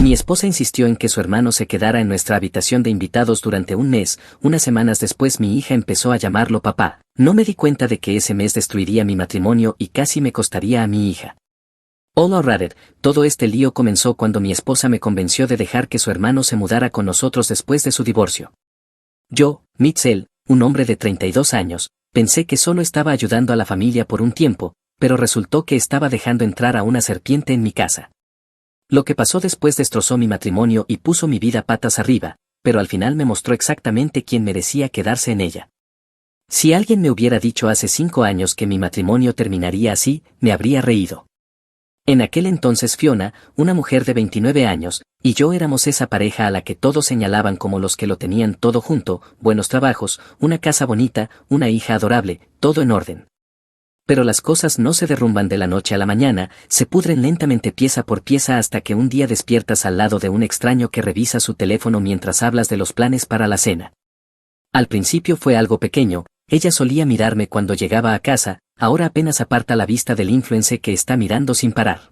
Mi esposa insistió en que su hermano se quedara en nuestra habitación de invitados durante un mes. Unas semanas después mi hija empezó a llamarlo papá. No me di cuenta de que ese mes destruiría mi matrimonio y casi me costaría a mi hija. All alright, todo este lío comenzó cuando mi esposa me convenció de dejar que su hermano se mudara con nosotros después de su divorcio. Yo, Mitchell, un hombre de 32 años, pensé que solo estaba ayudando a la familia por un tiempo, pero resultó que estaba dejando entrar a una serpiente en mi casa. Lo que pasó después destrozó mi matrimonio y puso mi vida patas arriba, pero al final me mostró exactamente quién merecía quedarse en ella. Si alguien me hubiera dicho hace 5 años que mi matrimonio terminaría así, me habría reído. En aquel entonces Fiona, una mujer de 29 años, y yo éramos esa pareja a la que todos señalaban como los que lo tenían todo junto, buenos trabajos, una casa bonita, una hija adorable, todo en orden. Pero las cosas no se derrumban de la noche a la mañana, se pudren lentamente pieza por pieza hasta que un día despiertas al lado de un extraño que revisa su teléfono mientras hablas de los planes para la cena. Al principio fue algo pequeño, ella solía mirarme cuando llegaba a casa, ahora apenas aparta la vista del influencer que está mirando sin parar.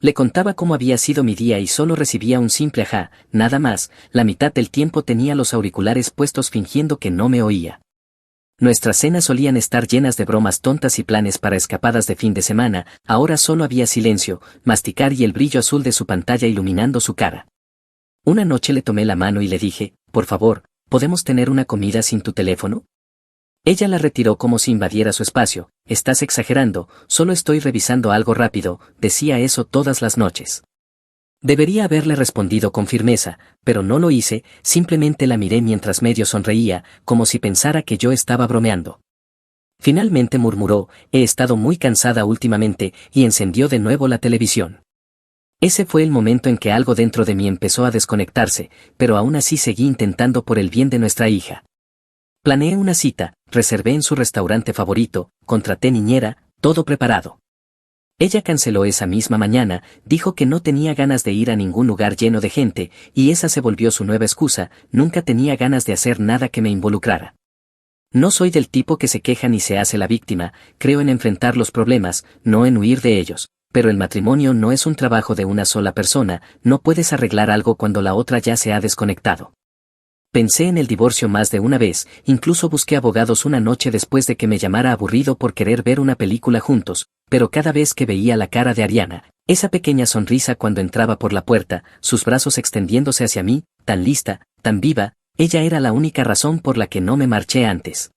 Le contaba cómo había sido mi día y solo recibía un simple ajá, nada más, la mitad del tiempo tenía los auriculares puestos fingiendo que no me oía. Nuestras cenas solían estar llenas de bromas tontas y planes para escapadas de fin de semana, ahora solo había silencio, masticar y el brillo azul de su pantalla iluminando su cara. Una noche le tomé la mano y le dije, por favor, ¿podemos tener una comida sin tu teléfono? Ella la retiró como si invadiera su espacio. Estás exagerando, solo estoy revisando algo rápido, decía eso todas las noches. Debería haberle respondido con firmeza, pero no lo hice, simplemente la miré mientras medio sonreía, como si pensara que yo estaba bromeando. Finalmente murmuró, he estado muy cansada últimamente, y encendió de nuevo la televisión. Ese fue el momento en que algo dentro de mí empezó a desconectarse, pero aún así seguí intentando por el bien de nuestra hija. Planeé una cita, reservé en su restaurante favorito, contraté niñera, todo preparado. Ella canceló esa misma mañana, dijo que no tenía ganas de ir a ningún lugar lleno de gente, y esa se volvió su nueva excusa, nunca tenía ganas de hacer nada que me involucrara. No soy del tipo que se queja ni se hace la víctima, creo en enfrentar los problemas, no en huir de ellos, pero el matrimonio no es un trabajo de una sola persona, no puedes arreglar algo cuando la otra ya se ha desconectado. Pensé en el divorcio más de una vez, incluso busqué abogados una noche después de que me llamara aburrido por querer ver una película juntos, pero cada vez que veía la cara de Ariana, esa pequeña sonrisa cuando entraba por la puerta, sus brazos extendiéndose hacia mí, tan lista, tan viva, ella era la única razón por la que no me marché antes.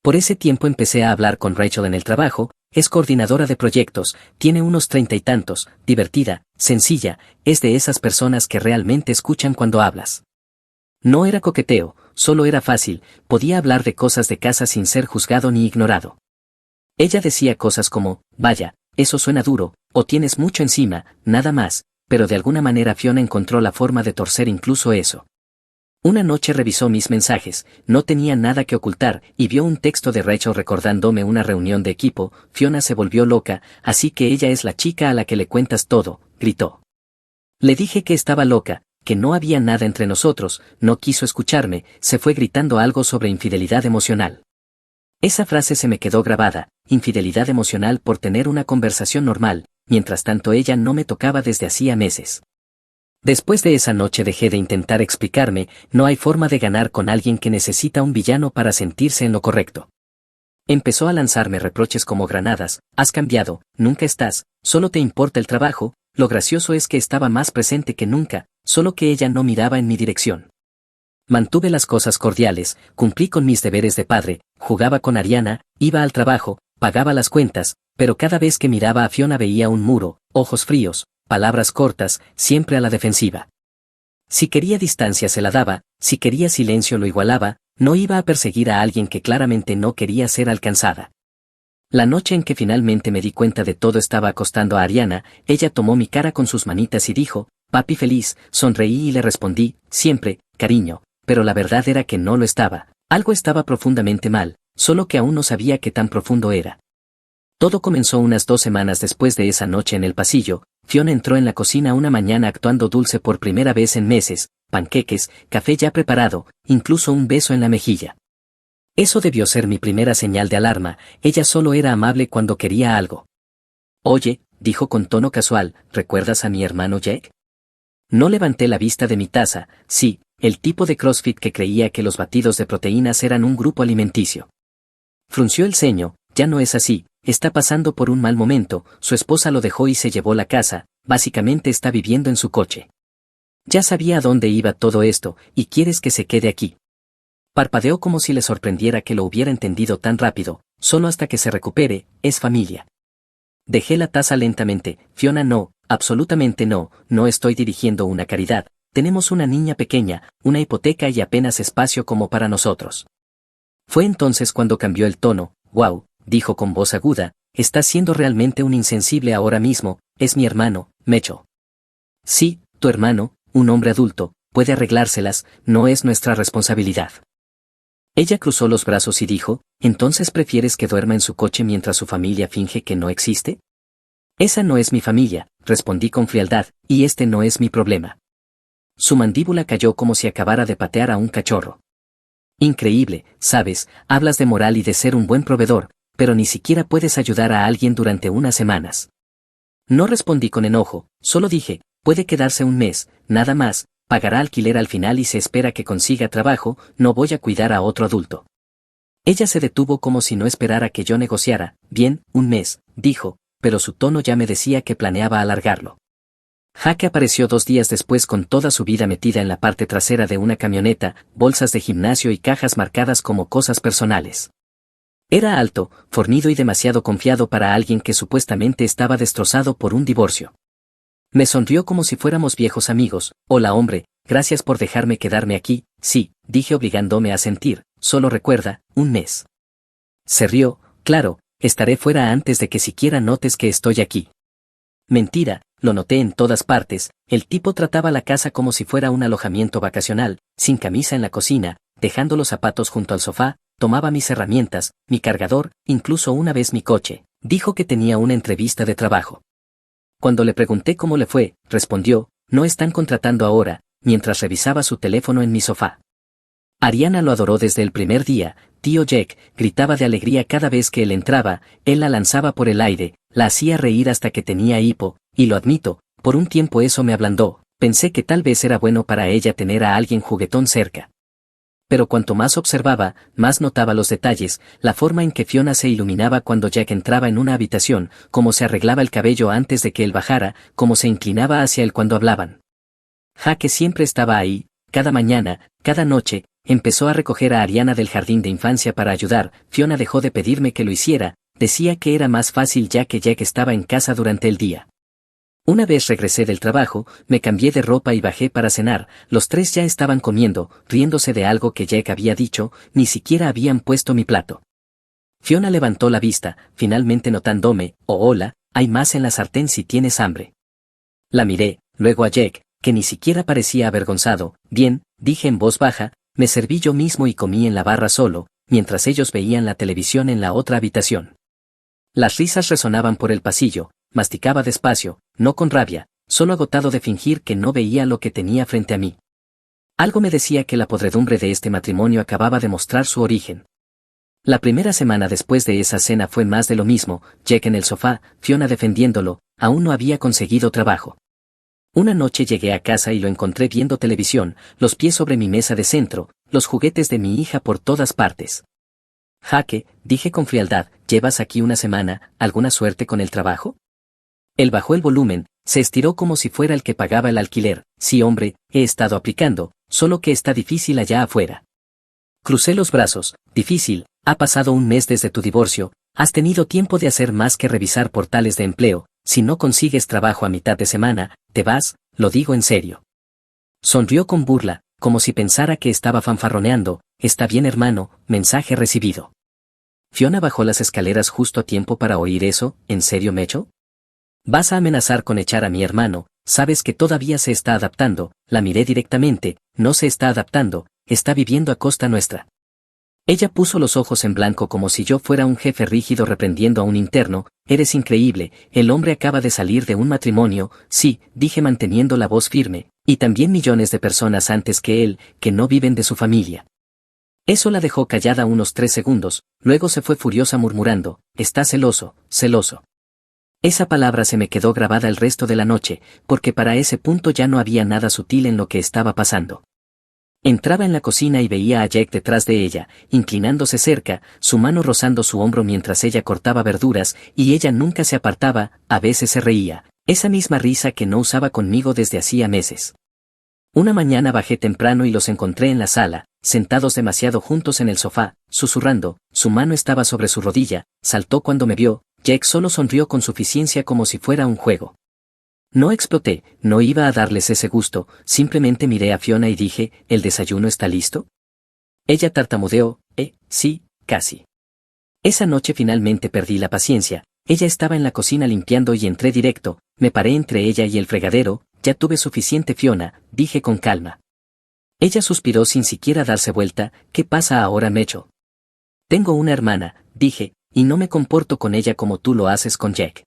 Por ese tiempo empecé a hablar con Rachel en el trabajo, es coordinadora de proyectos, tiene unos 30 y tantos, divertida, sencilla, es de esas personas que realmente escuchan cuando hablas. No era coqueteo, solo era fácil, podía hablar de cosas de casa sin ser juzgado ni ignorado. Ella decía cosas como, vaya, eso suena duro, o tienes mucho encima, nada más, pero de alguna manera Fiona encontró la forma de torcer incluso eso. Una noche revisó mis mensajes, no tenía nada que ocultar, y vio un texto de Rachel recordándome una reunión de equipo. Fiona se volvió loca, así que ella es la chica a la que le cuentas todo, gritó. Le dije que estaba loca, que no había nada entre nosotros, no quiso escucharme, se fue gritando algo sobre infidelidad emocional. Esa frase se me quedó grabada, infidelidad emocional por tener una conversación normal, mientras tanto ella no me tocaba desde hacía meses. Después de esa noche dejé de intentar explicarme, no hay forma de ganar con alguien que necesita un villano para sentirse en lo correcto. Empezó a lanzarme reproches como granadas, has cambiado, nunca estás, solo te importa el trabajo. Lo gracioso es que estaba más presente que nunca, solo que ella no miraba en mi dirección. Mantuve las cosas cordiales, cumplí con mis deberes de padre, jugaba con Ariana, iba al trabajo, pagaba las cuentas, pero cada vez que miraba a Fiona veía un muro, ojos fríos, palabras cortas, siempre a la defensiva. Si quería distancia se la daba, si quería silencio lo igualaba, no iba a perseguir a alguien que claramente no quería ser alcanzada. La noche en que finalmente me di cuenta de todo estaba acostando a Ariana, ella tomó mi cara con sus manitas y dijo, papi feliz, sonreí y le respondí, siempre, cariño, pero la verdad era que no lo estaba, algo estaba profundamente mal, solo que aún no sabía qué tan profundo era. Todo comenzó unas 2 semanas después de esa noche en el pasillo. Fiona entró en la cocina una mañana actuando dulce por primera vez en meses, panqueques, café ya preparado, incluso un beso en la mejilla. Eso debió ser mi primera señal de alarma, ella solo era amable cuando quería algo. Oye, dijo con tono casual, ¿recuerdas a mi hermano Jack? No levanté la vista de mi taza, sí, el tipo de CrossFit que creía que los batidos de proteínas eran un grupo alimenticio. Frunció el ceño, ya no es así, está pasando por un mal momento, su esposa lo dejó y se llevó la casa, básicamente está viviendo en su coche. Ya sabía a dónde iba todo esto, y quieres que se quede aquí. Parpadeó como si le sorprendiera que lo hubiera entendido tan rápido, solo hasta que se recupere, es familia. Dejé la taza lentamente, Fiona no, absolutamente no, no estoy dirigiendo una caridad, tenemos una niña pequeña, una hipoteca y apenas espacio como para nosotros. Fue entonces cuando cambió el tono, wow, dijo con voz aguda, estás siendo realmente un insensible ahora mismo, es mi hermano, Mecho. Sí, tu hermano, un hombre adulto, puede arreglárselas, no es nuestra responsabilidad. Ella cruzó los brazos y dijo, ¿entonces prefieres que duerma en su coche mientras su familia finge que no existe? Esa no es mi familia, respondí con frialdad, y este no es mi problema. Su mandíbula cayó como si acabara de patear a un cachorro. Increíble, sabes, hablas de moral y de ser un buen proveedor, pero ni siquiera puedes ayudar a alguien durante unas semanas. No respondí con enojo, solo dije, puede quedarse un mes, nada más, pagará alquiler al final y se espera que consiga trabajo, no voy a cuidar a otro adulto. Ella se detuvo como si no esperara que yo negociara, bien, un mes, dijo, pero su tono ya me decía que planeaba alargarlo. Jaque apareció 2 días después con toda su vida metida en la parte trasera de una camioneta, bolsas de gimnasio y cajas marcadas como cosas personales. Era alto, fornido y demasiado confiado para alguien que supuestamente estaba destrozado por un divorcio. Me sonrió como si fuéramos viejos amigos. Hola hombre, gracias por dejarme quedarme aquí, sí, dije obligándome a sentir, solo recuerda, un mes. Se rió, claro, estaré fuera antes de que siquiera notes que estoy aquí. Mentira, lo noté en todas partes, el tipo trataba la casa como si fuera un alojamiento vacacional, sin camisa en la cocina, dejando los zapatos junto al sofá, tomaba mis herramientas, mi cargador, incluso una vez mi coche, dijo que tenía una entrevista de trabajo. Cuando le pregunté cómo le fue, respondió, no están contratando ahora, mientras revisaba su teléfono en mi sofá. Ariana lo adoró desde el primer día, tío Jack, gritaba de alegría cada vez que él entraba, él la lanzaba por el aire, la hacía reír hasta que tenía hipo, y lo admito, por un tiempo eso me ablandó, pensé que tal vez era bueno para ella tener a alguien juguetón cerca. Pero cuanto más observaba, más notaba los detalles, la forma en que Fiona se iluminaba cuando Jack entraba en una habitación, cómo se arreglaba el cabello antes de que él bajara, cómo se inclinaba hacia él cuando hablaban. Jaque siempre estaba ahí, cada mañana, cada noche, empezó a recoger a Ariana del jardín de infancia para ayudar, Fiona dejó de pedirme que lo hiciera, decía que era más fácil ya que Jack estaba en casa durante el día. Una vez regresé del trabajo, me cambié de ropa y bajé para cenar, los 3 ya estaban comiendo, riéndose de algo que Jack había dicho, ni siquiera habían puesto mi plato. Fiona levantó la vista, finalmente notándome, oh hola, hay más en la sartén si tienes hambre. La miré, luego a Jack, que ni siquiera parecía avergonzado, bien, dije en voz baja, me serví yo mismo y comí en la barra solo, mientras ellos veían la televisión en la otra habitación. Las risas resonaban por el pasillo, masticaba despacio, no con rabia, solo agotado de fingir que no veía lo que tenía frente a mí. Algo me decía que la podredumbre de este matrimonio acababa de mostrar su origen. La primera semana después de esa cena fue más de lo mismo, Jack en el sofá, Fiona defendiéndolo, aún no había conseguido trabajo. Una noche llegué a casa y lo encontré viendo televisión, los pies sobre mi mesa de centro, los juguetes de mi hija por todas partes. Jaque, dije con frialdad, ¿llevas aquí una semana, alguna suerte con el trabajo? Él bajó el volumen, se estiró como si fuera el que pagaba el alquiler, sí hombre, he estado aplicando, solo que está difícil allá afuera. Crucé los brazos, difícil, ha pasado un mes desde tu divorcio, has tenido tiempo de hacer más que revisar portales de empleo, si no consigues trabajo a mitad de semana, te vas, lo digo en serio. Sonrió con burla, como si pensara que estaba fanfarroneando, está bien hermano, mensaje recibido. Fiona bajó las escaleras justo a tiempo para oír eso, ¿en serio Mecho? Vas a amenazar con echar a mi hermano, sabes que todavía se está adaptando, la miré directamente, no se está adaptando, está viviendo a costa nuestra. Ella puso los ojos en blanco como si yo fuera un jefe rígido reprendiendo a un interno, eres increíble, el hombre acaba de salir de un matrimonio, sí, dije manteniendo la voz firme, y también millones de personas antes que él, que no viven de su familia. Eso la dejó callada unos 3 segundos, luego se fue furiosa murmurando, está celoso, celoso. Esa palabra se me quedó grabada el resto de la noche, porque para ese punto ya no había nada sutil en lo que estaba pasando. Entraba en la cocina y veía a Jack detrás de ella, inclinándose cerca, su mano rozando su hombro mientras ella cortaba verduras, y ella nunca se apartaba, a veces se reía, esa misma risa que no usaba conmigo desde hacía meses. Una mañana bajé temprano y los encontré en la sala, sentados demasiado juntos en el sofá, susurrando, su mano estaba sobre su rodilla, saltó cuando me vio, Jack solo sonrió con suficiencia como si fuera un juego. No exploté, no iba a darles ese gusto, simplemente miré a Fiona y dije, ¿el desayuno está listo? Ella tartamudeó, sí, casi. Esa noche finalmente perdí la paciencia, ella estaba en la cocina limpiando y entré directo, me paré entre ella y el fregadero, ya tuve suficiente Fiona, dije con calma. Ella suspiró sin siquiera darse vuelta, ¿qué pasa ahora Mecho? Tengo una hermana, dije, y no me comporto con ella como tú lo haces con Jack.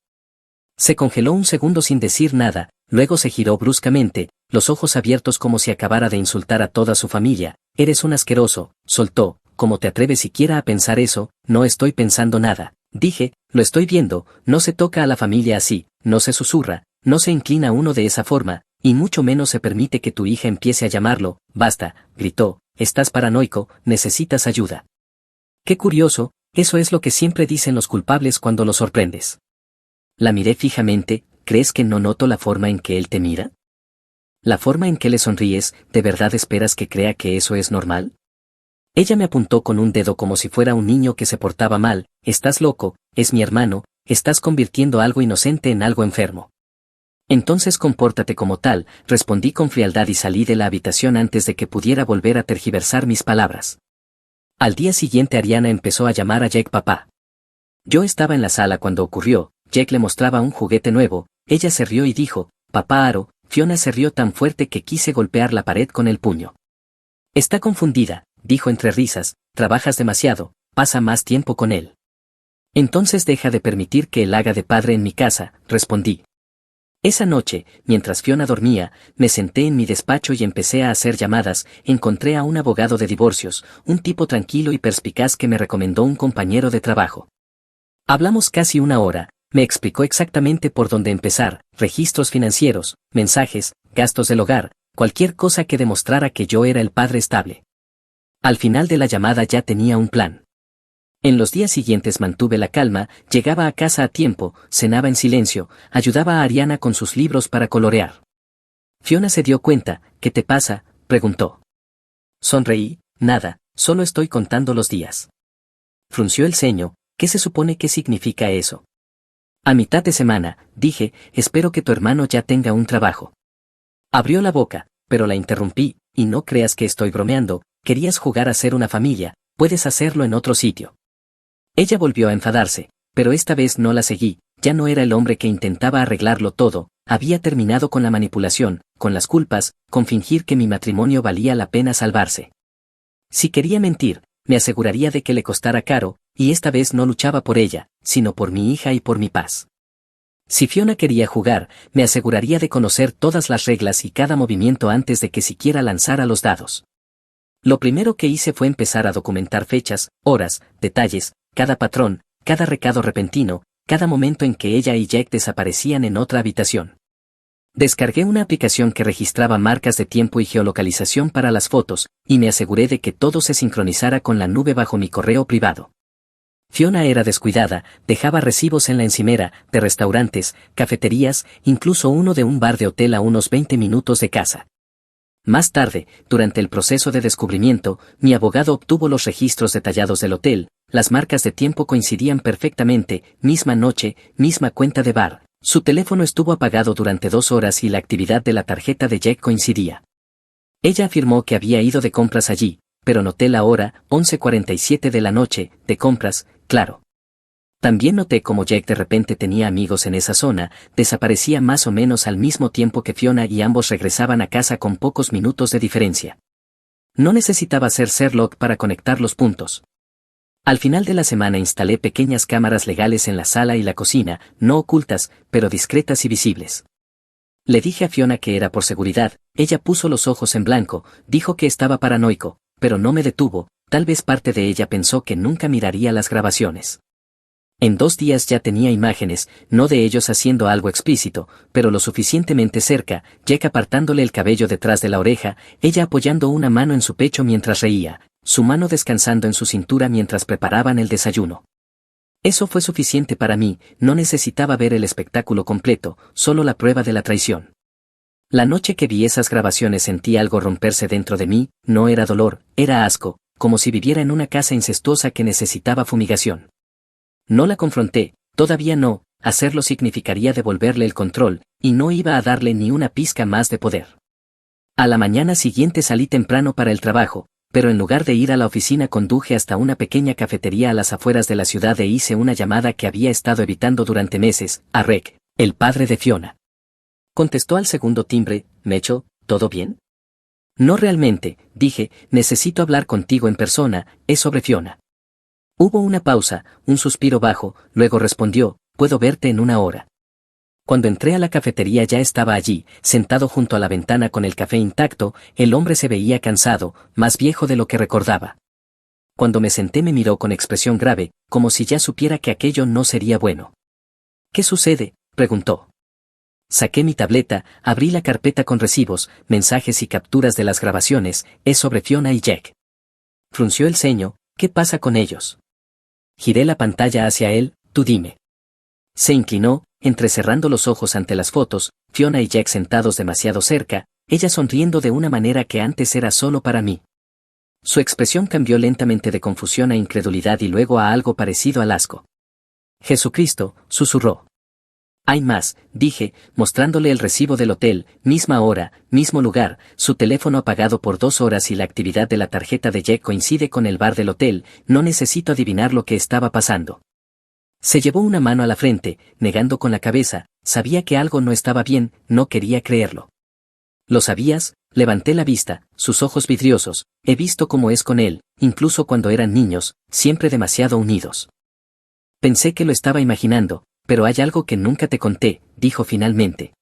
Se congeló un segundo sin decir nada, luego se giró bruscamente, los ojos abiertos como si acabara de insultar a toda su familia. Eres un asqueroso, soltó, ¿cómo te atreves siquiera a pensar eso? No estoy pensando nada. Dije, lo estoy viendo, no se toca a la familia así, no se susurra, no se inclina uno de esa forma, y mucho menos se permite que tu hija empiece a llamarlo. Basta, gritó, estás paranoico, necesitas ayuda. Qué curioso, eso es lo que siempre dicen los culpables cuando los sorprendes. La miré fijamente, ¿crees que no noto la forma en que él te mira? ¿La forma en que le sonríes, de verdad esperas que crea que eso es normal? Ella me apuntó con un dedo como si fuera un niño que se portaba mal, estás loco, es mi hermano, estás convirtiendo algo inocente en algo enfermo. Entonces compórtate como tal, respondí con frialdad y salí de la habitación antes de que pudiera volver a tergiversar mis palabras. Al día siguiente Ariana empezó a llamar a Jack papá. Yo estaba en la sala cuando ocurrió. Jack le mostraba un juguete nuevo, ella se rió y dijo, papá Aro, Fiona se rió tan fuerte que quise golpear la pared con el puño. Está confundida, dijo entre risas, trabajas demasiado, pasa más tiempo con él. Entonces deja de permitir que él haga de padre en mi casa, respondí. Esa noche, mientras Fiona dormía, me senté en mi despacho y empecé a hacer llamadas, encontré a un abogado de divorcios, un tipo tranquilo y perspicaz que me recomendó un compañero de trabajo. Hablamos casi una hora. Me explicó exactamente por dónde empezar, registros financieros, mensajes, gastos del hogar, cualquier cosa que demostrara que yo era el padre estable. Al final de la llamada ya tenía un plan. En los días siguientes mantuve la calma, llegaba a casa a tiempo, cenaba en silencio, ayudaba a Ariana con sus libros para colorear. Fiona se dio cuenta, ¿qué te pasa?, preguntó. Sonreí, nada, solo estoy contando los días. Frunció el ceño, ¿qué se supone que significa eso? A mitad de semana, dije, espero que tu hermano ya tenga un trabajo. Abrió la boca, pero la interrumpí, y no creas que estoy bromeando, querías jugar a ser una familia, puedes hacerlo en otro sitio. Ella volvió a enfadarse, pero esta vez no la seguí, ya no era el hombre que intentaba arreglarlo todo, había terminado con la manipulación, con las culpas, con fingir que mi matrimonio valía la pena salvarse. Si quería mentir, me aseguraría de que le costara caro, y esta vez no luchaba por ella, sino por mi hija y por mi paz. Si Fiona quería jugar, me aseguraría de conocer todas las reglas y cada movimiento antes de que siquiera lanzara los dados. Lo primero que hice fue empezar a documentar fechas, horas, detalles, cada patrón, cada recado repentino, cada momento en que ella y Jack desaparecían en otra habitación. Descargué una aplicación que registraba marcas de tiempo y geolocalización para las fotos, y me aseguré de que todo se sincronizara con la nube bajo mi correo privado. Fiona era descuidada, dejaba recibos en la encimera, de restaurantes, cafeterías, incluso uno de un bar de hotel a unos 20 minutos de casa. Más tarde, durante el proceso de descubrimiento, mi abogado obtuvo los registros detallados del hotel, las marcas de tiempo coincidían perfectamente, misma noche, misma cuenta de bar. Su teléfono estuvo apagado durante 2 horas y la actividad de la tarjeta de Jack coincidía. Ella afirmó que había ido de compras allí, pero noté la hora, 11:47 de la noche, de compras, claro. También noté cómo Jack de repente tenía amigos en esa zona, desaparecía más o menos al mismo tiempo que Fiona y ambos regresaban a casa con pocos minutos de diferencia. No necesitaba ser Sherlock para conectar los puntos. Al final de la semana instalé pequeñas cámaras legales en la sala y la cocina, no ocultas, pero discretas y visibles. Le dije a Fiona que era por seguridad, ella puso los ojos en blanco, dijo que estaba paranoico, pero no me detuvo, tal vez parte de ella pensó que nunca miraría las grabaciones. En 2 días ya tenía imágenes, no de ellos haciendo algo explícito, pero lo suficientemente cerca, Jack apartándole el cabello detrás de la oreja, ella apoyando una mano en su pecho mientras reía, su mano descansando en su cintura mientras preparaban el desayuno. Eso fue suficiente para mí, no necesitaba ver el espectáculo completo, solo la prueba de la traición. La noche que vi esas grabaciones sentí algo romperse dentro de mí, no era dolor, era asco, como si viviera en una casa incestuosa que necesitaba fumigación. No la confronté, todavía no, hacerlo significaría devolverle el control, y no iba a darle ni una pizca más de poder. A la mañana siguiente salí temprano para el trabajo, pero en lugar de ir a la oficina conduje hasta una pequeña cafetería a las afueras de la ciudad e hice una llamada que había estado evitando durante meses, a Rick, el padre de Fiona. Contestó al segundo timbre, Mecho, ¿todo bien? No realmente, dije, necesito hablar contigo en persona, es sobre Fiona. Hubo una pausa, un suspiro bajo, luego respondió, puedo verte en 1 hora. Cuando entré a la cafetería ya estaba allí, sentado junto a la ventana con el café intacto, el hombre se veía cansado, más viejo de lo que recordaba. Cuando me senté me miró con expresión grave, como si ya supiera que aquello no sería bueno. ¿Qué sucede?, preguntó. Saqué mi tableta, abrí la carpeta con recibos, mensajes y capturas de las grabaciones, es sobre Fiona y Jack. Frunció el ceño, ¿qué pasa con ellos? Giré la pantalla hacia él, tú dime. Se inclinó, entrecerrando los ojos ante las fotos, Fiona y Jack sentados demasiado cerca, ella sonriendo de una manera que antes era solo para mí. Su expresión cambió lentamente de confusión a incredulidad y luego a algo parecido al asco. Jesucristo, susurró. Hay más, dije, mostrándole el recibo del hotel, misma hora, mismo lugar, su teléfono apagado por 2 horas y la actividad de la tarjeta de Jack coincide con el bar del hotel, no necesito adivinar lo que estaba pasando. Se llevó una mano a la frente, negando con la cabeza, sabía que algo no estaba bien, no quería creerlo. ¿Lo sabías? Levanté la vista, sus ojos vidriosos, he visto cómo es con él, incluso cuando eran niños, siempre demasiado unidos. Pensé que lo estaba imaginando, pero hay algo que nunca te conté, dijo finalmente.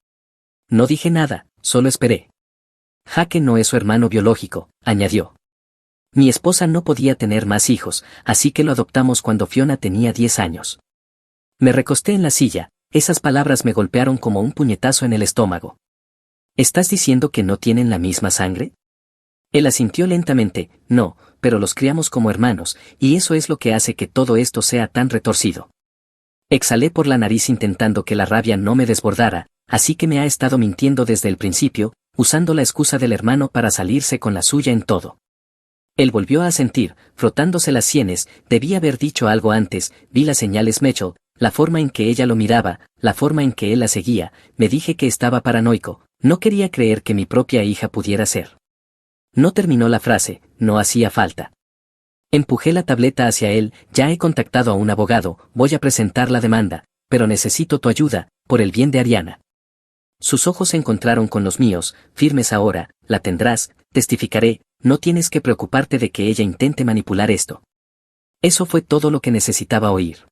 No dije nada, solo esperé. Jake no es su hermano biológico, añadió. Mi esposa no podía tener más hijos, así que lo adoptamos cuando Fiona tenía 10 años. Me recosté en la silla, esas palabras me golpearon como un puñetazo en el estómago. ¿Estás diciendo que no tienen la misma sangre? Él asintió lentamente, no, pero los criamos como hermanos, y eso es lo que hace que todo esto sea tan retorcido. Exhalé por la nariz intentando que la rabia no me desbordara, así que me ha estado mintiendo desde el principio, usando la excusa del hermano para salirse con la suya en todo. Él volvió a asentir, frotándose las sienes, debí haber dicho algo antes, vi las señales Mitchell, la forma en que ella lo miraba, la forma en que él la seguía, me dije que estaba paranoico, no quería creer que mi propia hija pudiera ser. No terminó la frase, no hacía falta. Empujé la tableta hacia él, ya he contactado a un abogado, voy a presentar la demanda, pero necesito tu ayuda, por el bien de Ariana. Sus ojos se encontraron con los míos, firmes ahora, la tendrás, testificaré, no tienes que preocuparte de que ella intente manipular esto. Eso fue todo lo que necesitaba oír.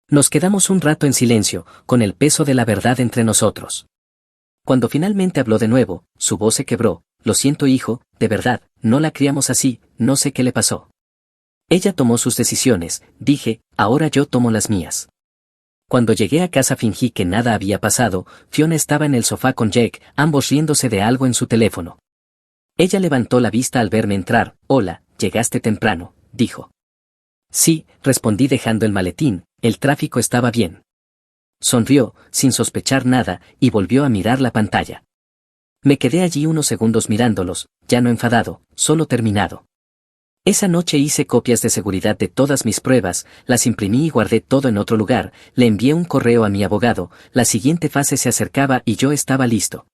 Nos quedamos un rato en silencio, con el peso de la verdad entre nosotros. Cuando finalmente habló de nuevo, su voz se quebró, lo siento hijo, de verdad, no la criamos así, no sé qué le pasó. Ella tomó sus decisiones, dije, ahora yo tomo las mías. Cuando llegué a casa fingí que nada había pasado, Fiona estaba en el sofá con Jake, ambos riéndose de algo en su teléfono. Ella levantó la vista al verme entrar, hola, llegaste temprano, dijo. Sí, respondí dejando el maletín, el tráfico estaba bien. Sonrió, sin sospechar nada, y volvió a mirar la pantalla. Me quedé allí unos segundos mirándolos, ya no enfadado, solo terminado. Esa noche hice copias de seguridad de todas mis pruebas, las imprimí y guardé todo en otro lugar, le envié un correo a mi abogado, la siguiente fase se acercaba y yo estaba listo.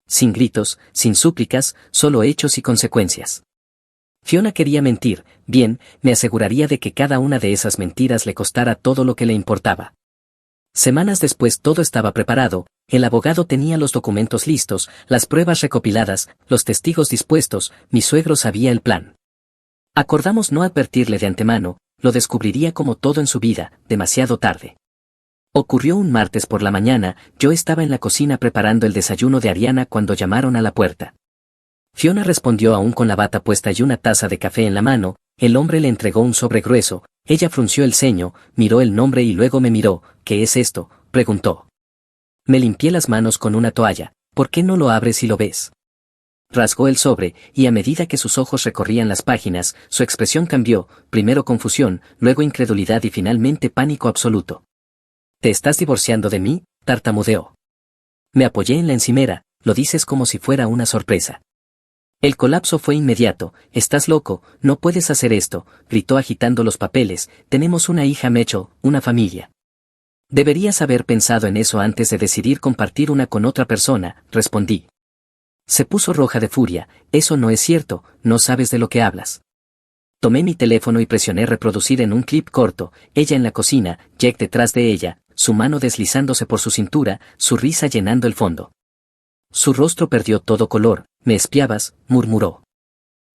Sin gritos, sin súplicas, solo hechos y consecuencias. Fiona quería mentir, bien, me aseguraría de que cada una de esas mentiras le costara todo lo que le importaba. Semanas después todo estaba preparado, el abogado tenía los documentos listos, las pruebas recopiladas, los testigos dispuestos, mi suegro sabía el plan. Acordamos no advertirle de antemano, lo descubriría como todo en su vida, demasiado tarde. Ocurrió un martes por la mañana, yo estaba en la cocina preparando el desayuno de Ariana cuando llamaron a la puerta. Fiona respondió aún con la bata puesta y una taza de café en la mano, el hombre le entregó un sobre grueso, Ella frunció el ceño, miró el nombre y luego me miró. ¿Qué es esto?, preguntó. Me limpié las manos con una toalla. ¿Por qué no lo abres y lo ves? Rasgó el sobre, y a medida que sus ojos recorrían las páginas, su expresión cambió, primero confusión, luego incredulidad y finalmente pánico absoluto. ¿Te estás divorciando de mí?, tartamudeó. Me apoyé en la encimera. Lo dices como si fuera una sorpresa. El colapso fue inmediato. Estás loco, no puedes hacer esto, gritó agitando los papeles. Tenemos una hija, Mecho, una familia. Deberías haber pensado en eso antes de decidir compartir una con otra persona, respondí. Se puso roja de furia. Eso no es cierto, no sabes de lo que hablas. Tomé mi teléfono y presioné reproducir en un clip corto, ella en la cocina, Jack detrás de ella, su mano deslizándose por su cintura, su risa llenando el fondo. Su rostro perdió todo color. Me espiabas, murmuró.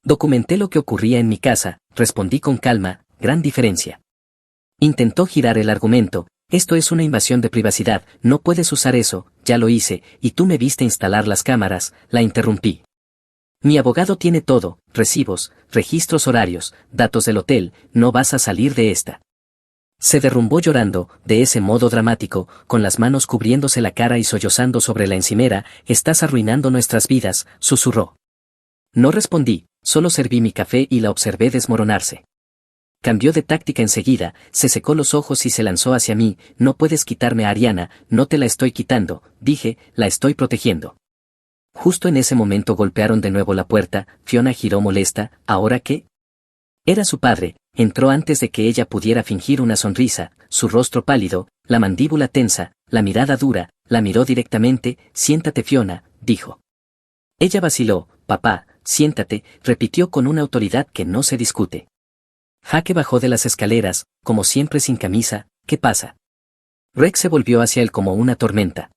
Documenté lo que ocurría en mi casa, respondí con calma, gran diferencia. Intentó girar el argumento. Esto es una invasión de privacidad, no puedes usar eso, ya lo hice, y tú me viste instalar las cámaras, la interrumpí. Mi abogado tiene todo, recibos, registros horarios, datos del hotel, no vas a salir de esta. Se derrumbó llorando, de ese modo dramático, con las manos cubriéndose la cara y sollozando sobre la encimera. Estás arruinando nuestras vidas, susurró. No respondí, solo serví mi café y la observé desmoronarse. Cambió de táctica enseguida, se secó los ojos y se lanzó hacia mí. No puedes quitarme a Ariana, no te la estoy quitando, dije, la estoy protegiendo. Justo en ese momento golpearon de nuevo la puerta. Fiona giró molesta. ¿Ahora qué? Era su padre. Entró antes de que ella pudiera fingir una sonrisa, su rostro pálido, la mandíbula tensa, la mirada dura, la miró directamente. Siéntate, Fiona, dijo. Ella vaciló. Papá, siéntate, repitió con una autoridad que no se discute. Jaque bajó de las escaleras, como siempre sin camisa. ¿Qué pasa? Rex se volvió hacia él como una tormenta.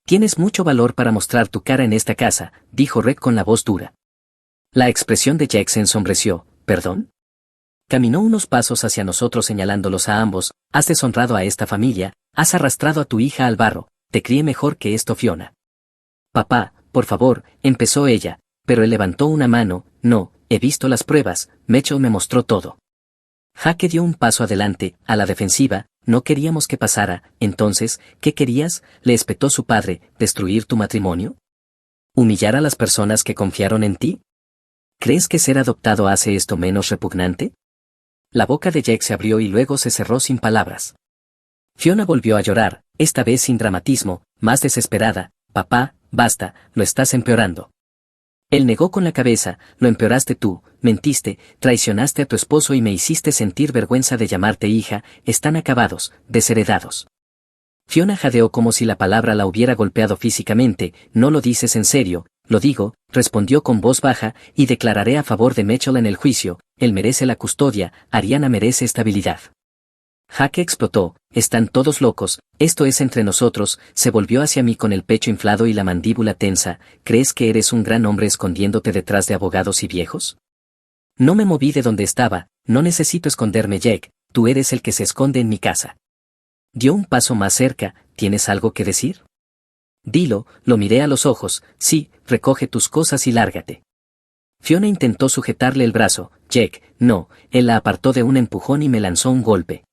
Tienes mucho valor para mostrar tu cara en esta casa, dijo Rex con la voz dura. La expresión de Jack se ensombreció. ¿Perdón? Caminó unos pasos hacia nosotros señalándolos a ambos. Has deshonrado a esta familia, has arrastrado a tu hija al barro, te crié mejor que esto, Fiona. Papá, por favor, empezó ella, pero él levantó una mano. No, he visto las pruebas, Mitchell me mostró todo. Jaque dio un paso adelante, a la defensiva. No queríamos que pasara. Entonces, ¿qué querías?, le espetó su padre. ¿Destruir tu matrimonio? ¿Humillar a las personas que confiaron en ti? ¿Crees que ser adoptado hace esto menos repugnante? La boca de Jack se abrió y luego se cerró sin palabras. Fiona volvió a llorar, esta vez sin dramatismo, más desesperada. Papá, basta, lo estás empeorando. Él negó con la cabeza. Lo empeoraste tú, mentiste, traicionaste a tu esposo y me hiciste sentir vergüenza de llamarte hija. Están acabados, desheredados. Fiona jadeó como si la palabra la hubiera golpeado físicamente. No lo dices en serio. Lo digo, respondió con voz baja, y declararé a favor de Mitchell en el juicio. Él merece la custodia, Ariana merece estabilidad. Jaque explotó. Están todos locos, esto es entre nosotros. Se volvió hacia mí con el pecho inflado y la mandíbula tensa. ¿Crees que eres un gran hombre escondiéndote detrás de abogados y viejos? No me moví de donde estaba. No necesito esconderme, Jack, tú eres el que se esconde en mi casa. Dio un paso más cerca. ¿Tienes algo que decir? Dilo. Lo miré a los ojos. Sí, recoge tus cosas y lárgate. Fiona intentó sujetarle el brazo. Jack, no, él la apartó de un empujón y me lanzó un golpe.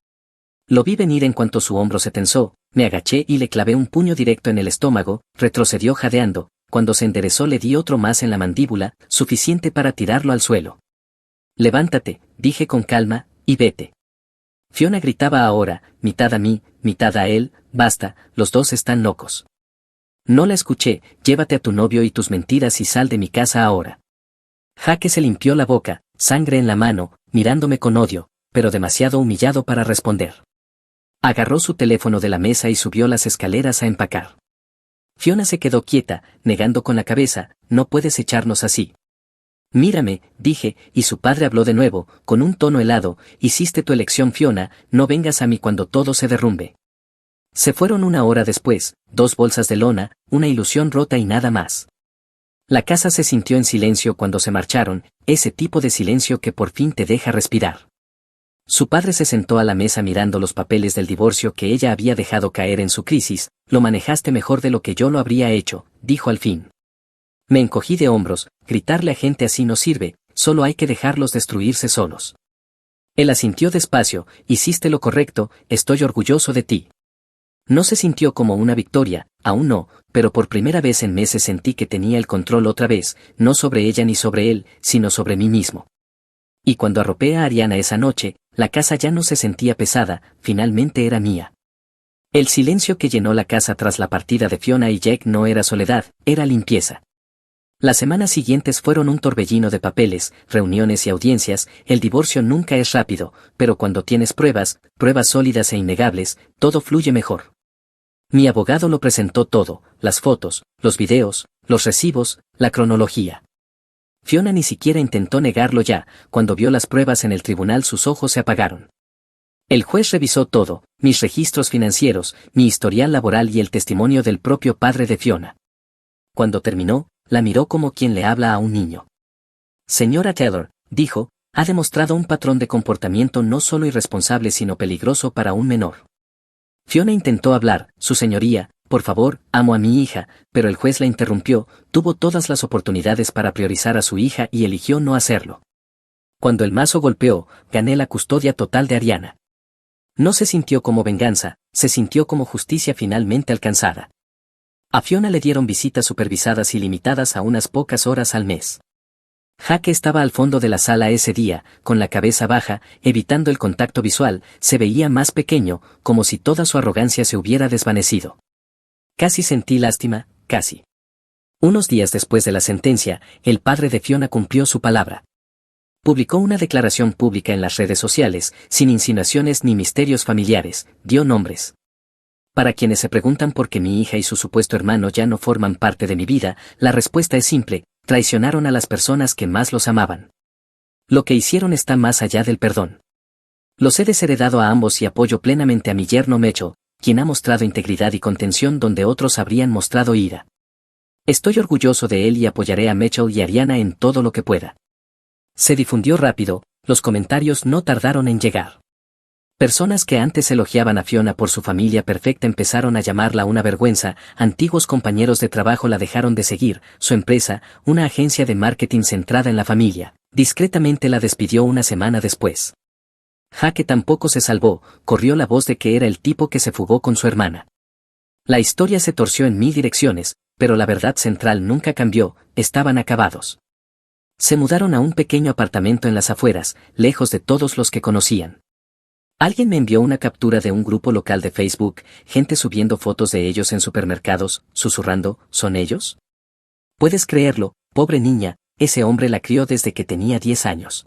Lo vi venir en cuanto su hombro se tensó, me agaché y le clavé un puño directo en el estómago. Retrocedió jadeando. Cuando se enderezó le di otro más en la mandíbula, suficiente para tirarlo al suelo. Levántate, dije con calma, y vete. Fiona gritaba ahora, mitad a mí, mitad a él. Basta, los dos están locos. No la escuché. Llévate a tu novio y tus mentiras y sal de mi casa ahora. Jaque se limpió la boca, sangre en la mano, mirándome con odio, pero demasiado humillado para responder. Agarró su teléfono de la mesa y subió las escaleras a empacar. Fiona se quedó quieta, negando con la cabeza. No puedes echarnos así. Mírame, dije, y su padre habló de nuevo, con un tono helado. Hiciste tu elección, Fiona, no vengas a mí cuando todo se derrumbe. Se fueron una hora después, 2 bolsas de lona, una ilusión rota y nada más. La casa se sintió en silencio cuando se marcharon, ese tipo de silencio que por fin te deja respirar. Su padre se sentó a la mesa mirando los papeles del divorcio que ella había dejado caer en su crisis. Lo manejaste mejor de lo que yo lo habría hecho, dijo al fin. Me encogí de hombros. Gritarle a gente así no sirve, solo hay que dejarlos destruirse solos. Él asintió despacio, hiciste lo correcto, estoy orgulloso de ti. No se sintió como una victoria, aún no, pero por primera vez en meses sentí que tenía el control otra vez, no sobre ella ni sobre él, sino sobre mí mismo. Y cuando arropé a Ariana esa noche, la casa ya no se sentía pesada, finalmente era mía. El silencio que llenó la casa tras la partida de Fiona y Jack no era soledad, era limpieza. Las semanas siguientes fueron un torbellino de papeles, reuniones y audiencias. El divorcio nunca es rápido, pero cuando tienes pruebas sólidas e innegables, todo fluye mejor. Mi abogado lo presentó todo, las fotos, los videos, los recibos, la cronología. Fiona ni siquiera intentó negarlo ya, cuando vio las pruebas en el tribunal sus ojos se apagaron. El juez revisó todo, mis registros financieros, mi historial laboral y el testimonio del propio padre de Fiona. Cuando terminó, la miró como quien le habla a un niño. Señora Taylor, dijo, ha demostrado un patrón de comportamiento no solo irresponsable sino peligroso para un menor. Fiona intentó hablar, su señoría, por favor, amo a mi hija, pero el juez la interrumpió, tuvo todas las oportunidades para priorizar a su hija y eligió no hacerlo. Cuando el mazo golpeó, gané la custodia total de Ariana. No se sintió como venganza, se sintió como justicia finalmente alcanzada. A Fiona le dieron visitas supervisadas y limitadas a unas pocas horas al mes. Jack estaba al fondo de la sala ese día, con la cabeza baja, evitando el contacto visual, se veía más pequeño, como si toda su arrogancia se hubiera desvanecido. Casi sentí lástima, casi. Unos días después de la sentencia, el padre de Fiona cumplió su palabra. Publicó una declaración pública en las redes sociales, sin insinuaciones ni misterios familiares, dio nombres. Para quienes se preguntan por qué mi hija y su supuesto hermano ya no forman parte de mi vida, la respuesta es simple, traicionaron a las personas que más los amaban. Lo que hicieron está más allá del perdón. Los he desheredado a ambos y apoyo plenamente a mi yerno Mitchell, quien ha mostrado integridad y contención donde otros habrían mostrado ira. Estoy orgulloso de él y apoyaré a Mitchell y Ariana en todo lo que pueda. Se difundió rápido, los comentarios no tardaron en llegar. Personas que antes elogiaban a Fiona por su familia perfecta empezaron a llamarla una vergüenza, antiguos compañeros de trabajo la dejaron de seguir, su empresa, una agencia de marketing centrada en la familia, discretamente la despidió una semana después. Jaque tampoco se salvó, corrió la voz de que era el tipo que se fugó con su hermana. La historia se torció en 1000 direcciones, pero la verdad central nunca cambió, estaban acabados. Se mudaron a un pequeño apartamento en las afueras, lejos de todos los que conocían. Alguien me envió una captura de un grupo local de Facebook, gente subiendo fotos de ellos en supermercados, susurrando, ¿son ellos? Puedes creerlo, pobre niña, ese hombre la crió desde que tenía 10 años.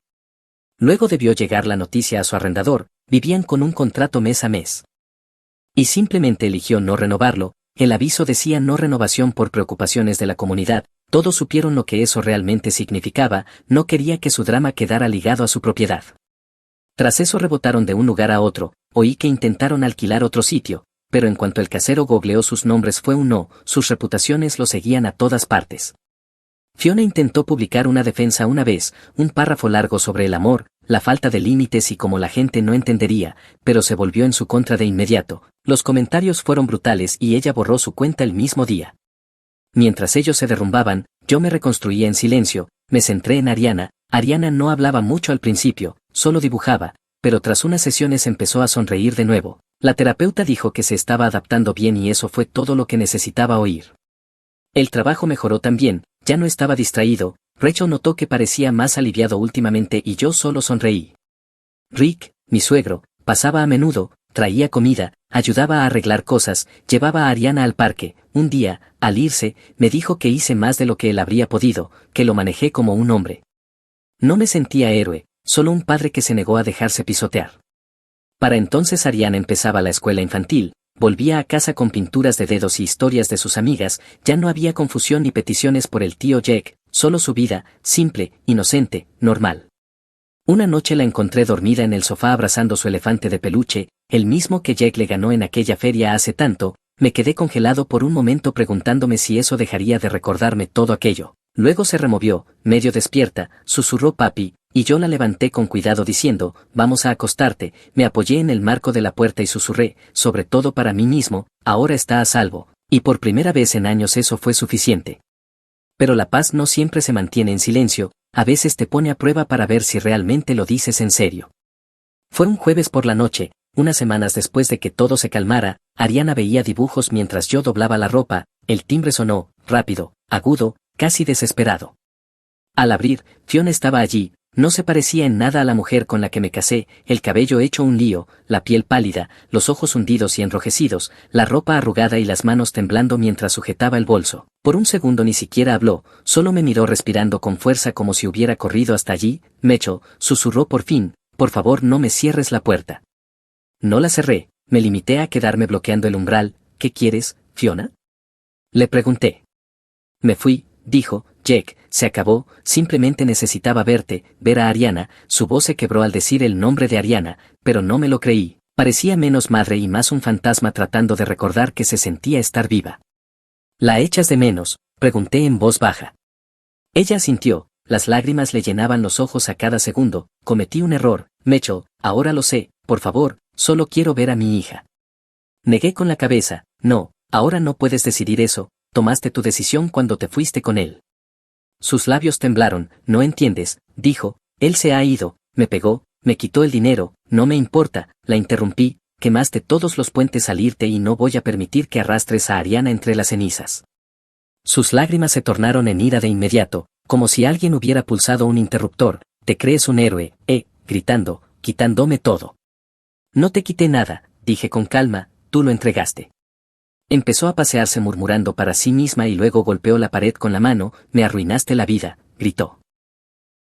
Luego debió llegar la noticia a su arrendador, vivían con un contrato mes a mes. Y simplemente eligió no renovarlo, el aviso decía no renovación por preocupaciones de la comunidad, todos supieron lo que eso realmente significaba, no quería que su drama quedara ligado a su propiedad. Tras eso rebotaron de un lugar a otro, oí que intentaron alquilar otro sitio, pero en cuanto el casero googleó sus nombres fue un no, sus reputaciones lo seguían a todas partes. Fiona intentó publicar una defensa una vez, un párrafo largo sobre el amor, la falta de límites y cómo la gente no entendería, pero se volvió en su contra de inmediato, los comentarios fueron brutales y ella borró su cuenta el mismo día. Mientras ellos se derrumbaban, yo me reconstruía en silencio, me centré en Ariana. Ariana no hablaba mucho al principio, solo dibujaba, pero tras unas sesiones empezó a sonreír de nuevo. La terapeuta dijo que se estaba adaptando bien y eso fue todo lo que necesitaba oír. El trabajo mejoró también, ya no estaba distraído, Rachel notó que parecía más aliviado últimamente y yo solo sonreí. Rick, mi suegro, pasaba a menudo, traía comida, ayudaba a arreglar cosas, llevaba a Ariana al parque. Un día, al irse, me dijo que hice más de lo que él habría podido, que lo manejé como un hombre. No me sentía héroe, solo un padre que se negó a dejarse pisotear. Para entonces Ariana empezaba la escuela infantil, volvía a casa con pinturas de dedos y historias de sus amigas, ya no había confusión ni peticiones por el tío Jack, solo su vida, simple, inocente, normal. Una noche la encontré dormida en el sofá abrazando su elefante de peluche, el mismo que Jack le ganó en aquella feria hace tanto. Me quedé congelado por un momento preguntándome si eso dejaría de recordarme todo aquello. Luego se removió, medio despierta, susurró papi, y yo la levanté con cuidado diciendo, vamos a acostarte. Me apoyé en el marco de la puerta y susurré, sobre todo para mí mismo, ahora está a salvo, y por primera vez en años eso fue suficiente. Pero la paz no siempre se mantiene en silencio, a veces te pone a prueba para ver si realmente lo dices en serio. Fue un jueves por la noche, unas semanas después de que todo se calmara. Ariana veía dibujos mientras yo doblaba la ropa. El timbre sonó, rápido, agudo, casi desesperado. Al abrir, Fiona estaba allí. No se parecía en nada a la mujer con la que me casé, el cabello hecho un lío, la piel pálida, los ojos hundidos y enrojecidos, la ropa arrugada y las manos temblando mientras sujetaba el bolso. Por un segundo ni siquiera habló, solo me miró respirando con fuerza como si hubiera corrido hasta allí. Mecho, susurró por fin, por favor no me cierres la puerta. No la cerré, me limité a quedarme bloqueando el umbral. ¿Qué quieres, Fiona? Le pregunté. Me fui, dijo. Jake, se acabó, simplemente necesitaba verte, ver a Ariana. Su voz se quebró al decir el nombre de Ariana, pero no me lo creí. Parecía menos madre y más un fantasma tratando de recordar que se sentía estar viva. ¿La echas de menos?, pregunté en voz baja. Ella asintió, las lágrimas le llenaban los ojos a cada segundo. Cometí un error, Mitchell, ahora lo sé, por favor, solo quiero ver a mi hija. Negué con la cabeza. No, ahora no puedes decidir eso, tomaste tu decisión cuando te fuiste con él. Sus labios temblaron. No entiendes, dijo, él se ha ido, me pegó, me quitó el dinero, no me importa, la interrumpí, quemaste todos los puentes al irte y no voy a permitir que arrastres a Ariana entre las cenizas. Sus lágrimas se tornaron en ira de inmediato, como si alguien hubiera pulsado un interruptor. Te crees un héroe, gritando, quitándome todo. No te quité nada, dije con calma, tú lo entregaste. Empezó a pasearse murmurando para sí misma y luego golpeó la pared con la mano. Me arruinaste la vida, gritó.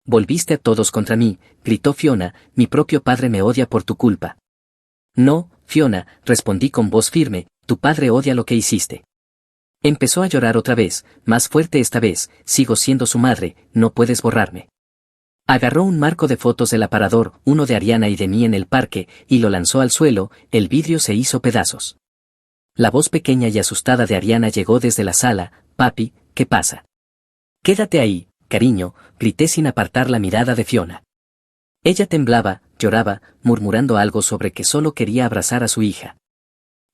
Volviste a todos contra mí, gritó Fiona, mi propio padre me odia por tu culpa. No, Fiona, respondí con voz firme, tu padre odia lo que hiciste. Empezó a llorar otra vez, más fuerte esta vez. Sigo siendo su madre, no puedes borrarme. Agarró un marco de fotos del aparador, uno de Ariana y de mí en el parque, y lo lanzó al suelo. El vidrio se hizo pedazos. La voz pequeña y asustada de Ariana llegó desde la sala. Papi, ¿qué pasa? Quédate ahí, cariño, grité sin apartar la mirada de Fiona. Ella temblaba, lloraba, murmurando algo sobre que solo quería abrazar a su hija.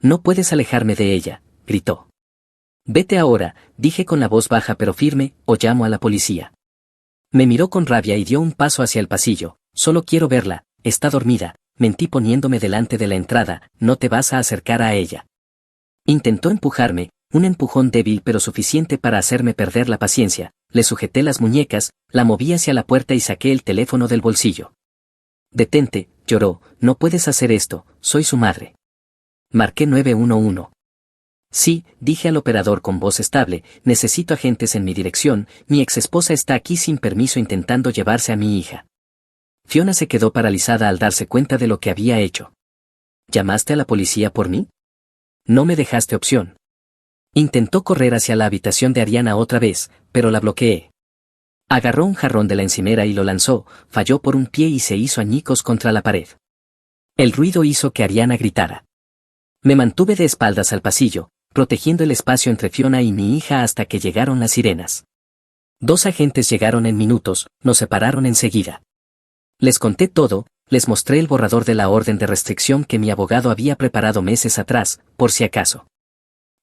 No puedes alejarme de ella, gritó. Vete ahora, dije con la voz baja pero firme, o llamo a la policía. Me miró con rabia y dio un paso hacia el pasillo. Solo quiero verla, está dormida, mentí poniéndome delante de la entrada. No te vas a acercar a ella. Intentó empujarme, un empujón débil pero suficiente para hacerme perder la paciencia. Le sujeté las muñecas, la moví hacia la puerta y saqué el teléfono del bolsillo. Detente, lloró, no puedes hacer esto, soy su madre. Marqué 911. Sí, dije al operador con voz estable, necesito agentes en mi dirección, mi exesposa está aquí sin permiso intentando llevarse a mi hija. Fiona se quedó paralizada al darse cuenta de lo que había hecho. ¿Llamaste a la policía por mí? No me dejaste opción. Intentó correr hacia la habitación de Ariana otra vez, pero la bloqueé. Agarró un jarrón de la encimera y lo lanzó, falló por un pie y se hizo añicos contra la pared. El ruido hizo que Ariana gritara. Me mantuve de espaldas al pasillo, protegiendo el espacio entre Fiona y mi hija hasta que llegaron las sirenas. 2 agentes llegaron en minutos, nos separaron enseguida. Les conté todo, les mostré el borrador de la orden de restricción que mi abogado había preparado meses atrás, por si acaso.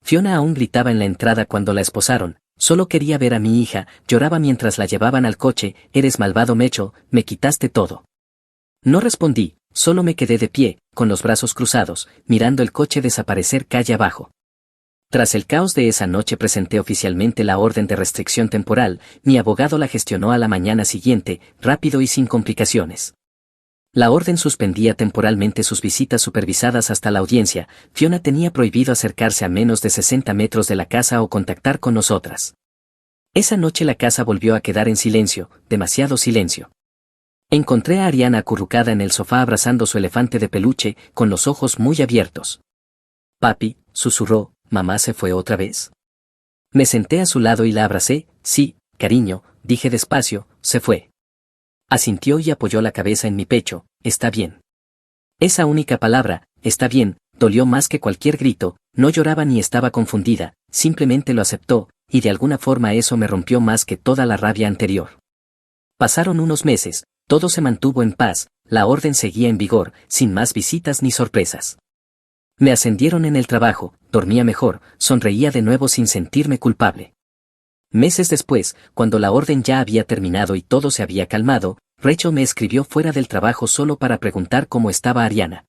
Fiona aún gritaba en la entrada cuando la esposaron, solo quería ver a mi hija, lloraba mientras la llevaban al coche. Eres malvado Mecho, me quitaste todo. No respondí, solo me quedé de pie, con los brazos cruzados, mirando el coche desaparecer calle abajo. Tras el caos de esa noche presenté oficialmente la orden de restricción temporal. Mi abogado la gestionó a la mañana siguiente, rápido y sin complicaciones. La orden suspendía temporalmente sus visitas supervisadas hasta la audiencia. Fiona tenía prohibido acercarse a menos de 60 metros de la casa o contactar con nosotras. Esa noche la casa volvió a quedar en silencio, demasiado silencio. Encontré a Ariana acurrucada en el sofá abrazando su elefante de peluche, con los ojos muy abiertos. Papi, susurró, ¿mamá se fue otra vez? Me senté a su lado y la abracé. Sí, cariño, dije despacio, se fue. Asintió y apoyó la cabeza en mi pecho. Está bien. Esa única palabra, está bien, dolió más que cualquier grito. No lloraba ni estaba confundida, simplemente lo aceptó, y de alguna forma eso me rompió más que toda la rabia anterior. Pasaron unos meses, todo se mantuvo en paz, la orden seguía en vigor, sin más visitas ni sorpresas. Me ascendieron en el trabajo, dormía mejor, sonreía de nuevo sin sentirme culpable. Meses después, cuando la orden ya había terminado y todo se había calmado, Rachel me escribió fuera del trabajo solo para preguntar cómo estaba Ariana.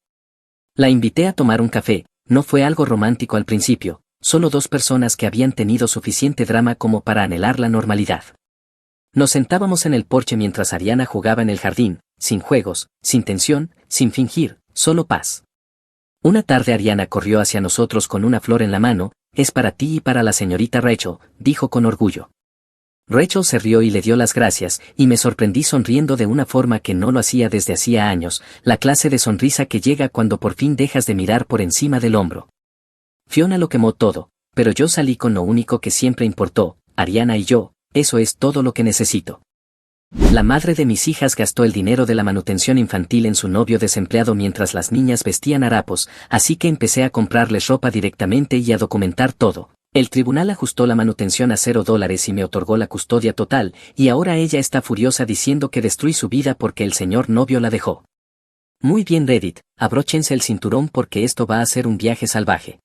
La invité a tomar un café, no fue algo romántico al principio, solo dos personas que habían tenido suficiente drama como para anhelar la normalidad. Nos sentábamos en el porche mientras Ariana jugaba en el jardín, sin juegos, sin tensión, sin fingir, solo paz. Una tarde Ariana corrió hacia nosotros con una flor en la mano, es para ti y para la señorita Rachel, dijo con orgullo. Rachel se rió y le dio las gracias, y me sorprendí sonriendo de una forma que no lo hacía desde hacía años, la clase de sonrisa que llega cuando por fin dejas de mirar por encima del hombro. Fiona lo quemó todo, pero yo salí con lo único que siempre importó, Ariana y yo, eso es todo lo que necesito. La madre de mis hijas gastó el dinero de la manutención infantil en su novio desempleado mientras las niñas vestían harapos, así que empecé a comprarles ropa directamente y a documentar todo. El tribunal ajustó la manutención a $0 y me otorgó la custodia total, y ahora ella está furiosa diciendo que destruí su vida porque el señor novio la dejó. Muy bien Reddit, abróchense el cinturón porque esto va a ser un viaje salvaje.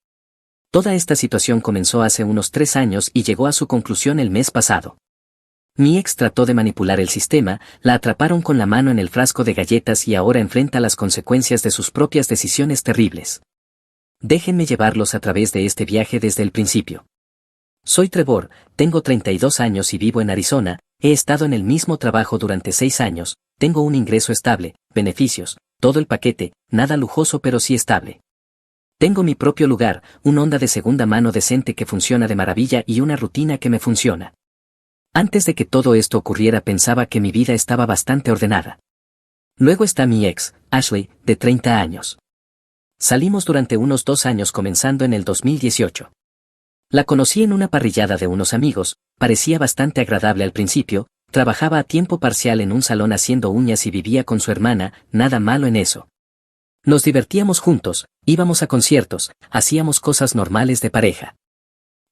Toda esta situación comenzó hace unos 3 años y llegó a su conclusión el mes pasado. Mi ex trató de manipular el sistema, la atraparon con la mano en el frasco de galletas y ahora enfrenta las consecuencias de sus propias decisiones terribles. Déjenme llevarlos a través de este viaje desde el principio. Soy Trevor, tengo 32 años y vivo en Arizona, he estado en el mismo trabajo durante 6 años, tengo un ingreso estable, beneficios, todo el paquete, nada lujoso pero sí estable. Tengo mi propio lugar, un Honda de segunda mano decente que funciona de maravilla y una rutina que me funciona. Antes de que todo esto ocurriera pensaba que mi vida estaba bastante ordenada. Luego está mi ex, Ashley, de 30 años. Salimos durante unos 2 años comenzando en el 2018. La conocí en una parrillada de unos amigos, parecía bastante agradable al principio, trabajaba a tiempo parcial en un salón haciendo uñas y vivía con su hermana, nada malo en eso. Nos divertíamos juntos, íbamos a conciertos, hacíamos cosas normales de pareja.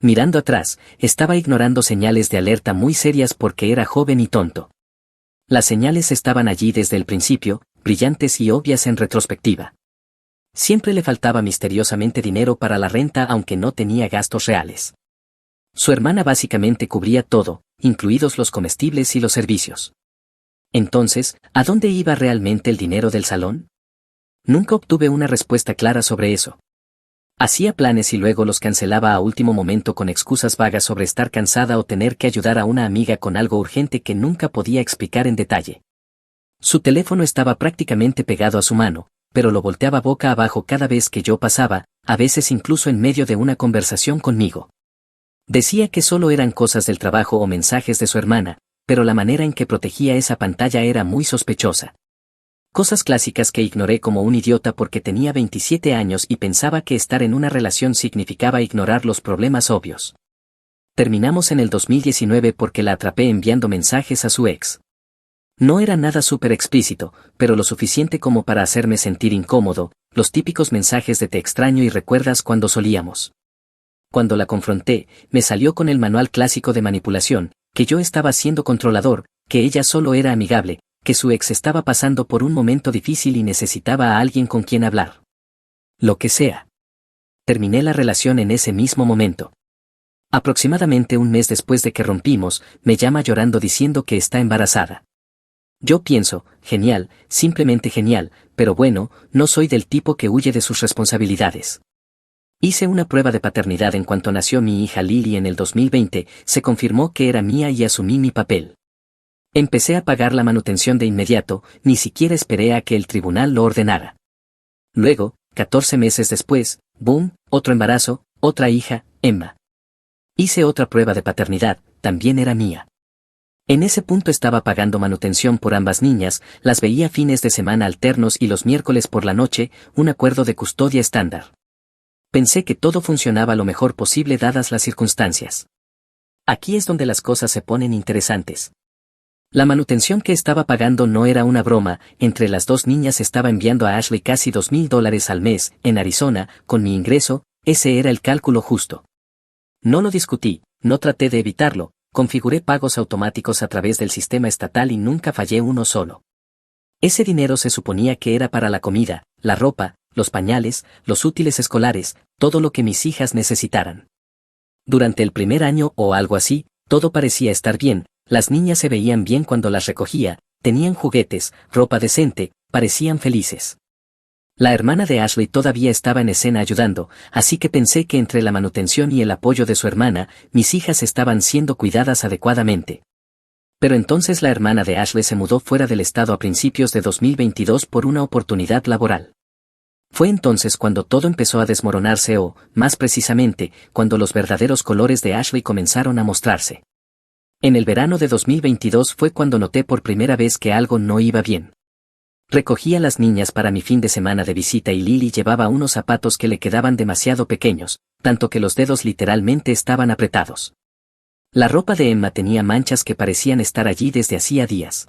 Mirando atrás, estaba ignorando señales de alerta muy serias porque era joven y tonto. Las señales estaban allí desde el principio, brillantes y obvias en retrospectiva. Siempre le faltaba misteriosamente dinero para la renta aunque no tenía gastos reales. Su hermana básicamente cubría todo, incluidos los comestibles y los servicios. Entonces, ¿a dónde iba realmente el dinero del salón? Nunca obtuve una respuesta clara sobre eso. Hacía planes y luego los cancelaba a último momento con excusas vagas sobre estar cansada o tener que ayudar a una amiga con algo urgente que nunca podía explicar en detalle. Su teléfono estaba prácticamente pegado a su mano, pero lo volteaba boca abajo cada vez que yo pasaba, a veces incluso en medio de una conversación conmigo. Decía que solo eran cosas del trabajo o mensajes de su hermana, pero la manera en que protegía esa pantalla era muy sospechosa. Cosas clásicas que ignoré como un idiota porque tenía 27 años y pensaba que estar en una relación significaba ignorar los problemas obvios. Terminamos en el 2019 porque la atrapé enviando mensajes a su ex. No era nada súper explícito, pero lo suficiente como para hacerme sentir incómodo, los típicos mensajes de te extraño y recuerdas cuando solíamos. Cuando la confronté, me salió con el manual clásico de manipulación, que yo estaba siendo controlador, que ella solo era amigable, que su ex estaba pasando por un momento difícil y necesitaba a alguien con quien hablar. Lo que sea. Terminé la relación en ese mismo momento. Aproximadamente un mes después de que rompimos, me llama llorando diciendo que está embarazada. Yo pienso, genial, simplemente genial, pero bueno, no soy del tipo que huye de sus responsabilidades. Hice una prueba de paternidad en cuanto nació mi hija Lily en el 2020, se confirmó que era mía y asumí mi papel. Empecé a pagar la manutención de inmediato, ni siquiera esperé a que el tribunal lo ordenara. Luego, 14 meses después, boom, otro embarazo, otra hija, Emma. Hice otra prueba de paternidad, también era mía. En ese punto estaba pagando manutención por ambas niñas, las veía fines de semana alternos y los miércoles por la noche, un acuerdo de custodia estándar. Pensé que todo funcionaba lo mejor posible dadas las circunstancias. Aquí es donde las cosas se ponen interesantes. La manutención que estaba pagando no era una broma, entre las dos niñas estaba enviando a Ashley casi $2,000 al mes, en Arizona, con mi ingreso, ese era el cálculo justo. No lo discutí, no traté de evitarlo. Configuré pagos automáticos a través del sistema estatal y nunca fallé uno solo. Ese dinero se suponía que era para la comida, la ropa, los pañales, los útiles escolares, todo lo que mis hijas necesitaran. Durante el primer año o algo así, todo parecía estar bien, las niñas se veían bien cuando las recogía, tenían juguetes, ropa decente, parecían felices. La hermana de Ashley todavía estaba en escena ayudando, así que pensé que entre la manutención y el apoyo de su hermana, mis hijas estaban siendo cuidadas adecuadamente. Pero entonces la hermana de Ashley se mudó fuera del estado a principios de 2022 por una oportunidad laboral. Fue entonces cuando todo empezó a desmoronarse o, más precisamente, cuando los verdaderos colores de Ashley comenzaron a mostrarse. En el verano de 2022 fue cuando noté por primera vez que algo no iba bien. Recogí a las niñas para mi fin de semana de visita y Lily llevaba unos zapatos que le quedaban demasiado pequeños, tanto que los dedos literalmente estaban apretados. La ropa de Emma tenía manchas que parecían estar allí desde hacía días.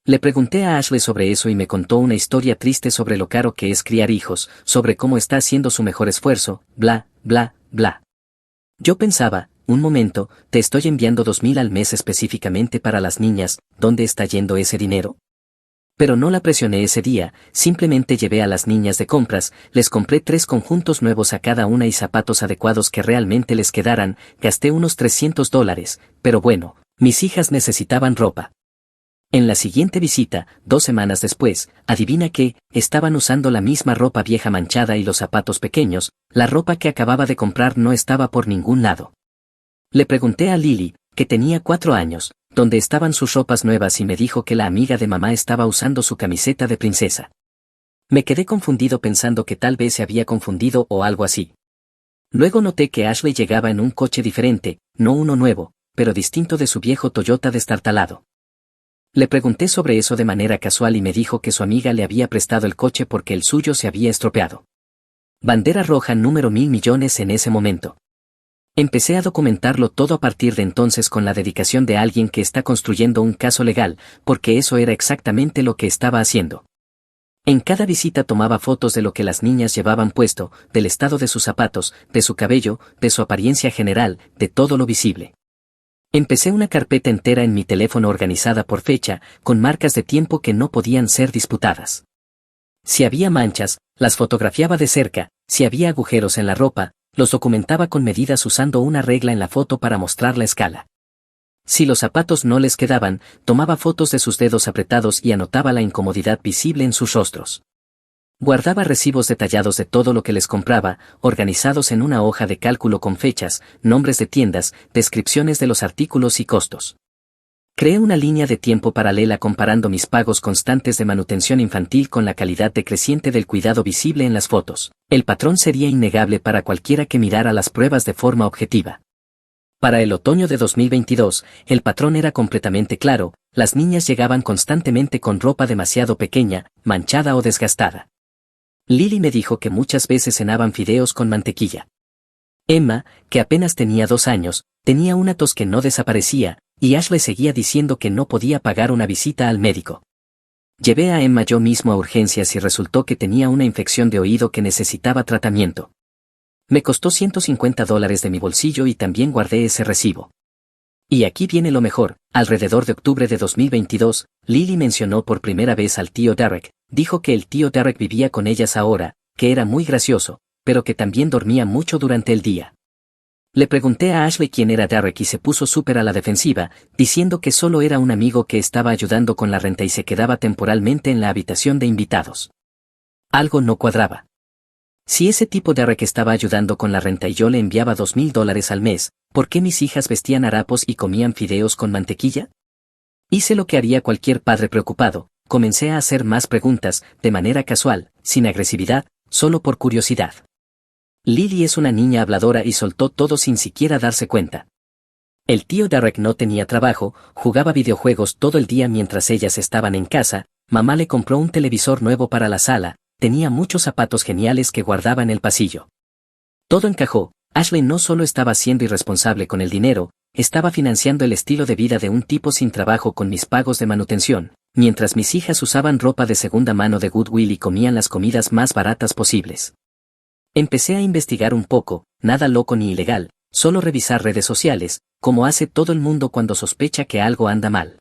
Le pregunté a Ashley sobre eso y me contó una historia triste sobre lo caro que es criar hijos, sobre cómo está haciendo su mejor esfuerzo, bla, bla, bla. Yo pensaba, un momento, te estoy enviando 2,000 al mes específicamente para las niñas, ¿dónde está yendo ese dinero? Pero no la presioné ese día, simplemente llevé a las niñas de compras, les compré 3 conjuntos nuevos a cada una y zapatos adecuados que realmente les quedaran, gasté unos $300, pero bueno, mis hijas necesitaban ropa. En la siguiente visita, 2 semanas después, adivina qué, estaban usando la misma ropa vieja manchada y los zapatos pequeños, la ropa que acababa de comprar no estaba por ningún lado. Le pregunté a Lily, que tenía 4 años, dónde estaban sus ropas nuevas y me dijo que la amiga de mamá estaba usando su camiseta de princesa. Me quedé confundido pensando que tal vez se había confundido o algo así. Luego noté que Ashley llegaba en un coche diferente, no uno nuevo, pero distinto de su viejo Toyota destartalado. Le pregunté sobre eso de manera casual y me dijo que su amiga le había prestado el coche porque el suyo se había estropeado. Bandera roja número 1,000 millones en ese momento. Empecé a documentarlo todo a partir de entonces con la dedicación de alguien que está construyendo un caso legal, porque eso era exactamente lo que estaba haciendo. En cada visita tomaba fotos de lo que las niñas llevaban puesto, del estado de sus zapatos, de su cabello, de su apariencia general, de todo lo visible. Empecé una carpeta entera en mi teléfono organizada por fecha, con marcas de tiempo que no podían ser disputadas. Si había manchas, las fotografiaba de cerca, si había agujeros en la ropa, los documentaba con medidas usando una regla en la foto para mostrar la escala. Si los zapatos no les quedaban, tomaba fotos de sus dedos apretados y anotaba la incomodidad visible en sus rostros. Guardaba recibos detallados de todo lo que les compraba, organizados en una hoja de cálculo con fechas, nombres de tiendas, descripciones de los artículos y costos. Creé una línea de tiempo paralela comparando mis pagos constantes de manutención infantil con la calidad decreciente del cuidado visible en las fotos. El patrón sería innegable para cualquiera que mirara las pruebas de forma objetiva. Para el otoño de 2022, el patrón era completamente claro, las niñas llegaban constantemente con ropa demasiado pequeña, manchada o desgastada. Lily me dijo que muchas veces cenaban fideos con mantequilla. Emma, que apenas tenía 2 años, tenía una tos que no desaparecía, y Ashley seguía diciendo que no podía pagar una visita al médico. Llevé a Emma yo mismo a urgencias y resultó que tenía una infección de oído que necesitaba tratamiento. Me costó $150 de mi bolsillo y también guardé ese recibo. Y aquí viene lo mejor, alrededor de octubre de 2022, Lily mencionó por primera vez al tío Derek, dijo que el tío Derek vivía con ellas ahora, que era muy gracioso, pero que también dormía mucho durante el día. Le pregunté a Ashley quién era Derek y se puso súper a la defensiva, diciendo que solo era un amigo que estaba ayudando con la renta y se quedaba temporalmente en la habitación de invitados. Algo no cuadraba. Si ese tipo Derek estaba ayudando con la renta y yo le enviaba $2,000 al mes, ¿por qué mis hijas vestían harapos y comían fideos con mantequilla? Hice lo que haría cualquier padre preocupado, comencé a hacer más preguntas, de manera casual, sin agresividad, solo por curiosidad. Lily es una niña habladora y soltó todo sin siquiera darse cuenta. El tío Derek no tenía trabajo, jugaba videojuegos todo el día mientras ellas estaban en casa, mamá le compró un televisor nuevo para la sala, tenía muchos zapatos geniales que guardaba en el pasillo. Todo encajó, Ashley no solo estaba siendo irresponsable con el dinero, estaba financiando el estilo de vida de un tipo sin trabajo con mis pagos de manutención, mientras mis hijas usaban ropa de segunda mano de Goodwill y comían las comidas más baratas posibles. Empecé a investigar un poco, nada loco ni ilegal, solo revisar redes sociales, como hace todo el mundo cuando sospecha que algo anda mal.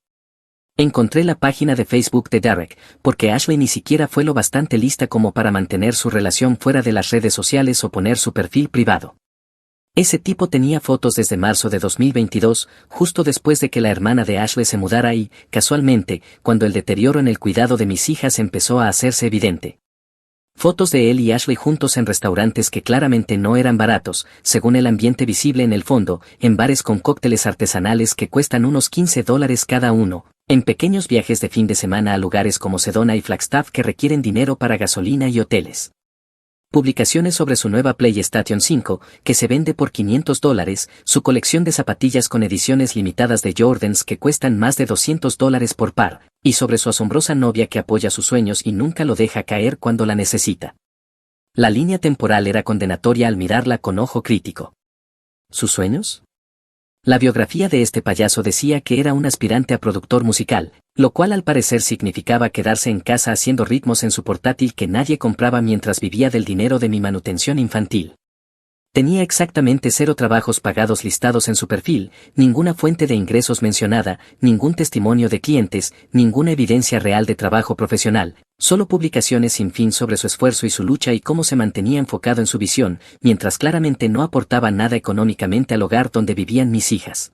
Encontré la página de Facebook de Derek, porque Ashley ni siquiera fue lo bastante lista como para mantener su relación fuera de las redes sociales o poner su perfil privado. Ese tipo tenía fotos desde marzo de 2022, justo después de que la hermana de Ashley se mudara y, casualmente, cuando el deterioro en el cuidado de mis hijas empezó a hacerse evidente. Fotos de él y Ashley juntos en restaurantes que claramente no eran baratos, según el ambiente visible en el fondo, en bares con cócteles artesanales que cuestan unos $15 cada uno, en pequeños viajes de fin de semana a lugares como Sedona y Flagstaff que requieren dinero para gasolina y hoteles. Publicaciones sobre su nueva PlayStation 5, que se vende por $500, su colección de zapatillas con ediciones limitadas de Jordans que cuestan más de $200 por par, y sobre su asombrosa novia que apoya sus sueños y nunca lo deja caer cuando la necesita. La línea temporal era condenatoria al mirarla con ojo crítico. ¿Sus sueños? La biografía de este payaso decía que era un aspirante a productor musical, lo cual al parecer significaba quedarse en casa haciendo ritmos en su portátil que nadie compraba mientras vivía del dinero de mi manutención infantil. Tenía exactamente 0 trabajos pagados listados en su perfil, ninguna fuente de ingresos mencionada, ningún testimonio de clientes, ninguna evidencia real de trabajo profesional, solo publicaciones sin fin sobre su esfuerzo y su lucha y cómo se mantenía enfocado en su visión, mientras claramente no aportaba nada económicamente al hogar donde vivían mis hijas.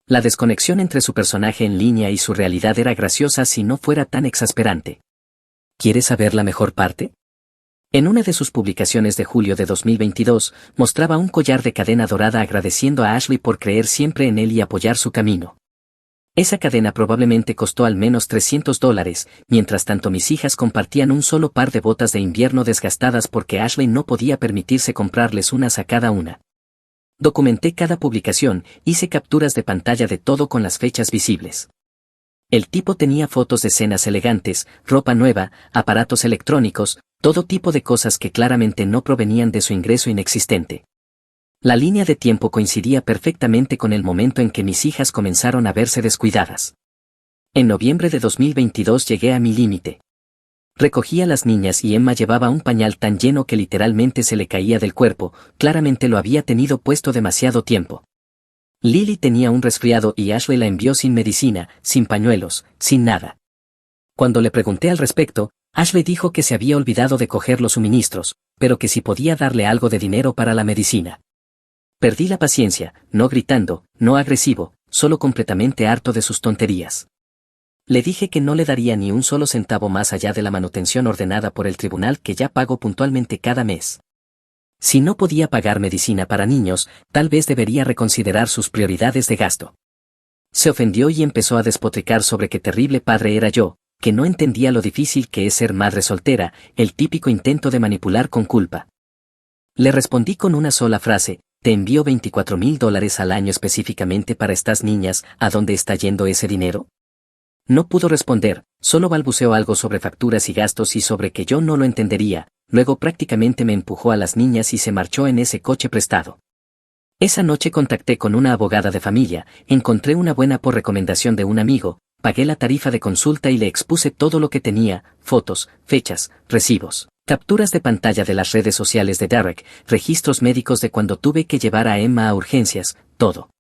La desconexión entre su personaje en línea y su realidad era graciosa si no fuera tan exasperante. ¿Quieres saber la mejor parte? En una de sus publicaciones de julio de 2022, mostraba un collar de cadena dorada agradeciendo a Ashley por creer siempre en él y apoyar su camino. Esa cadena probablemente costó al menos $300, mientras tanto mis hijas compartían un solo par de botas de invierno desgastadas porque Ashley no podía permitirse comprarles unas a cada una. Documenté cada publicación, hice capturas de pantalla de todo con las fechas visibles. El tipo tenía fotos de cenas elegantes, ropa nueva, aparatos electrónicos, todo tipo de cosas que claramente no provenían de su ingreso inexistente. La línea de tiempo coincidía perfectamente con el momento en que mis hijas comenzaron a verse descuidadas. En noviembre de 2022 llegué a mi límite. Recogí a las niñas y Emma llevaba un pañal tan lleno que literalmente se le caía del cuerpo, claramente lo había tenido puesto demasiado tiempo. Lily tenía un resfriado y Ashley la envió sin medicina, sin pañuelos, sin nada. Cuando le pregunté al respecto, Ashley dijo que se había olvidado de coger los suministros, pero que si podía darle algo de dinero para la medicina. Perdí la paciencia, no gritando, no agresivo, solo completamente harto de sus tonterías. Le dije que no le daría ni un solo centavo más allá de la manutención ordenada por el tribunal que ya pago puntualmente cada mes. Si no podía pagar medicina para niños, tal vez debería reconsiderar sus prioridades de gasto. Se ofendió y empezó a despotricar sobre qué terrible padre era yo, que no entendía lo difícil que es ser madre soltera, el típico intento de manipular con culpa. Le respondí con una sola frase: te envío $24,000 al año específicamente para estas niñas, ¿a dónde está yendo ese dinero? No pudo responder, solo balbuceó algo sobre facturas y gastos y sobre que yo no lo entendería, luego prácticamente me empujó a las niñas y se marchó en ese coche prestado. Esa noche contacté con una abogada de familia, encontré una buena por recomendación de un amigo, pagué la tarifa de consulta y le expuse todo lo que tenía: fotos, fechas, recibos, capturas de pantalla de las redes sociales de Derek, registros médicos de cuando tuve que llevar a Emma a urgencias, todo.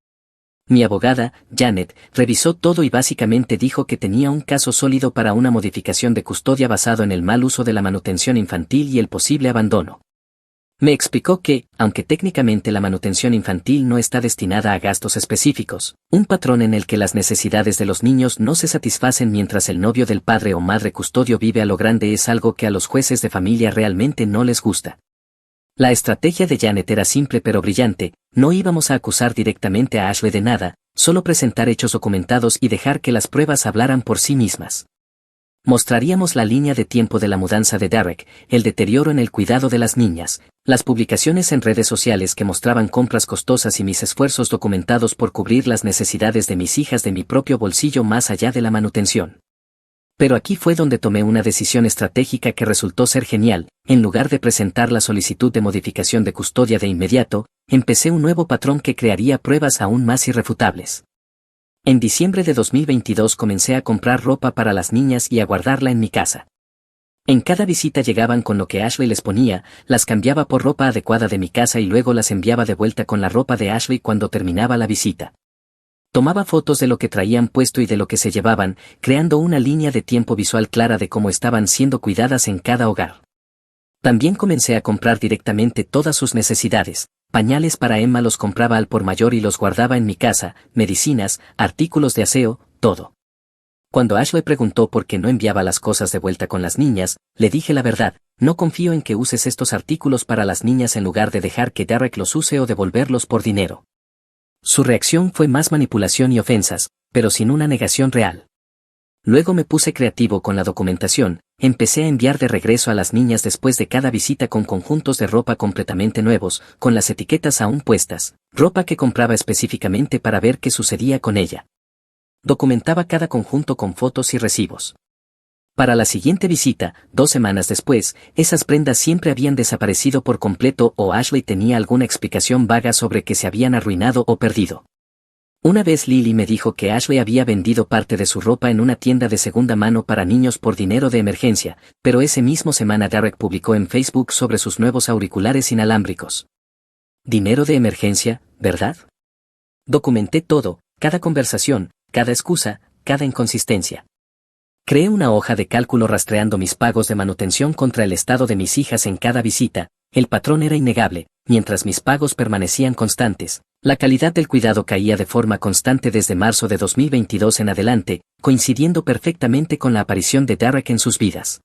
Mi abogada, Janet, revisó todo y básicamente dijo que tenía un caso sólido para una modificación de custodia basado en el mal uso de la manutención infantil y el posible abandono. Me explicó que, aunque técnicamente la manutención infantil no está destinada a gastos específicos, un patrón en el que las necesidades de los niños no se satisfacen mientras el novio del padre o madre custodio vive a lo grande es algo que a los jueces de familia realmente no les gusta. La estrategia de Janet era simple pero brillante: no íbamos a acusar directamente a Ashley de nada, solo presentar hechos documentados y dejar que las pruebas hablaran por sí mismas. Mostraríamos la línea de tiempo de la mudanza de Derek, el deterioro en el cuidado de las niñas, las publicaciones en redes sociales que mostraban compras costosas y mis esfuerzos documentados por cubrir las necesidades de mis hijas de mi propio bolsillo más allá de la manutención. Pero aquí fue donde tomé una decisión estratégica que resultó ser genial: en lugar de presentar la solicitud de modificación de custodia de inmediato, empecé un nuevo patrón que crearía pruebas aún más irrefutables. En diciembre de 2022 comencé a comprar ropa para las niñas y a guardarla en mi casa. En cada visita llegaban con lo que Ashley les ponía, las cambiaba por ropa adecuada de mi casa y luego las enviaba de vuelta con la ropa de Ashley cuando terminaba la visita. Tomaba fotos de lo que traían puesto y de lo que se llevaban, creando una línea de tiempo visual clara de cómo estaban siendo cuidadas en cada hogar. También comencé a comprar directamente todas sus necesidades, Pañales para Emma los compraba al por mayor y los guardaba en mi casa, medicinas, artículos de aseo, todo. Cuando Ashley preguntó por qué no enviaba las cosas de vuelta con las niñas, le dije la verdad: no confío en que uses estos artículos para las niñas en lugar de dejar que Derek los use o devolverlos por dinero. Su reacción fue más manipulación y ofensas, pero sin una negación real. Luego me puse creativo con la documentación, empecé a enviar de regreso a las niñas después de cada visita con conjuntos de ropa completamente nuevos, con las etiquetas aún puestas, ropa que compraba específicamente para ver qué sucedía con ella. Documentaba cada conjunto con fotos y recibos. Para la siguiente visita, 2 semanas después, esas prendas siempre habían desaparecido por completo o Ashley tenía alguna explicación vaga sobre que se habían arruinado o perdido. Una vez Lily me dijo que Ashley había vendido parte de su ropa en una tienda de segunda mano para niños por dinero de emergencia, pero ese mismo semana Derek publicó en Facebook sobre sus nuevos auriculares inalámbricos. Dinero de emergencia, ¿verdad? Documenté todo, cada conversación, cada excusa, cada inconsistencia. Creé una hoja de cálculo rastreando mis pagos de manutención contra el estado de mis hijas en cada visita. El patrón era innegable: mientras mis pagos permanecían constantes, la calidad del cuidado caía de forma constante desde marzo de 2022 en adelante, coincidiendo perfectamente con la aparición de Derek en sus vidas.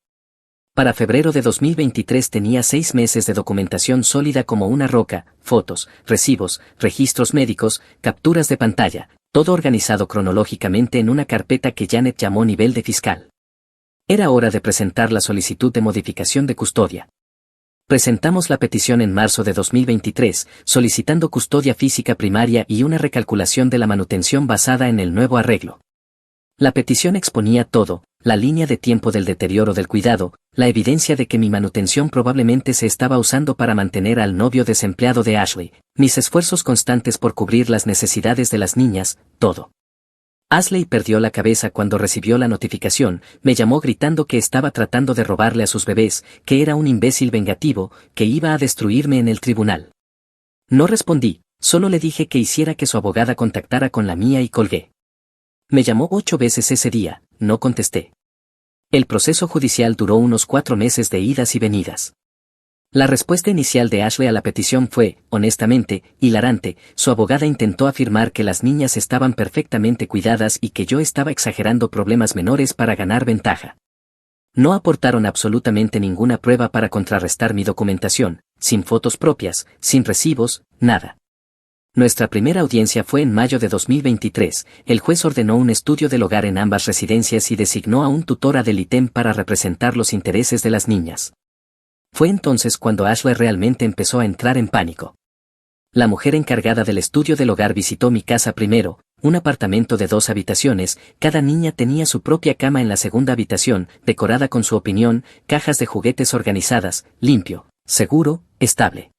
Para febrero de 2023 tenía 6 meses de documentación sólida como una roca: fotos, recibos, registros médicos, capturas de pantalla, todo organizado cronológicamente en una carpeta que Janet llamó nivel de fiscal. Era hora de presentar la solicitud de modificación de custodia. Presentamos la petición en marzo de 2023, solicitando custodia física primaria y una recalculación de la manutención basada en el nuevo arreglo. La petición exponía todo: la línea de tiempo del deterioro del cuidado, la evidencia de que mi manutención probablemente se estaba usando para mantener al novio desempleado de Ashley, mis esfuerzos constantes por cubrir las necesidades de las niñas, todo. Ashley perdió la cabeza cuando recibió la notificación, me llamó gritando que estaba tratando de robarle a sus bebés, que era un imbécil vengativo, que iba a destruirme en el tribunal. No respondí, solo le dije que hiciera que su abogada contactara con la mía y colgué. Me llamó 8 veces ese día, no contesté. El proceso judicial duró unos 4 meses de idas y venidas. La respuesta inicial de Ashley a la petición fue, honestamente, hilarante. Su abogada intentó afirmar que las niñas estaban perfectamente cuidadas y que yo estaba exagerando problemas menores para ganar ventaja. No aportaron absolutamente ninguna prueba para contrarrestar mi documentación, sin fotos propias, sin recibos, nada. Nuestra primera audiencia fue en mayo de 2023, el juez ordenó un estudio del hogar en ambas residencias y designó a un tutor ad litem para representar los intereses de las niñas. Fue entonces cuando Ashley realmente empezó a entrar en pánico. La mujer encargada del estudio del hogar visitó mi casa primero, un apartamento de 2 habitaciones, cada niña tenía su propia cama en la segunda habitación, decorada con su opinión, cajas de juguetes organizadas, limpio, seguro, estable.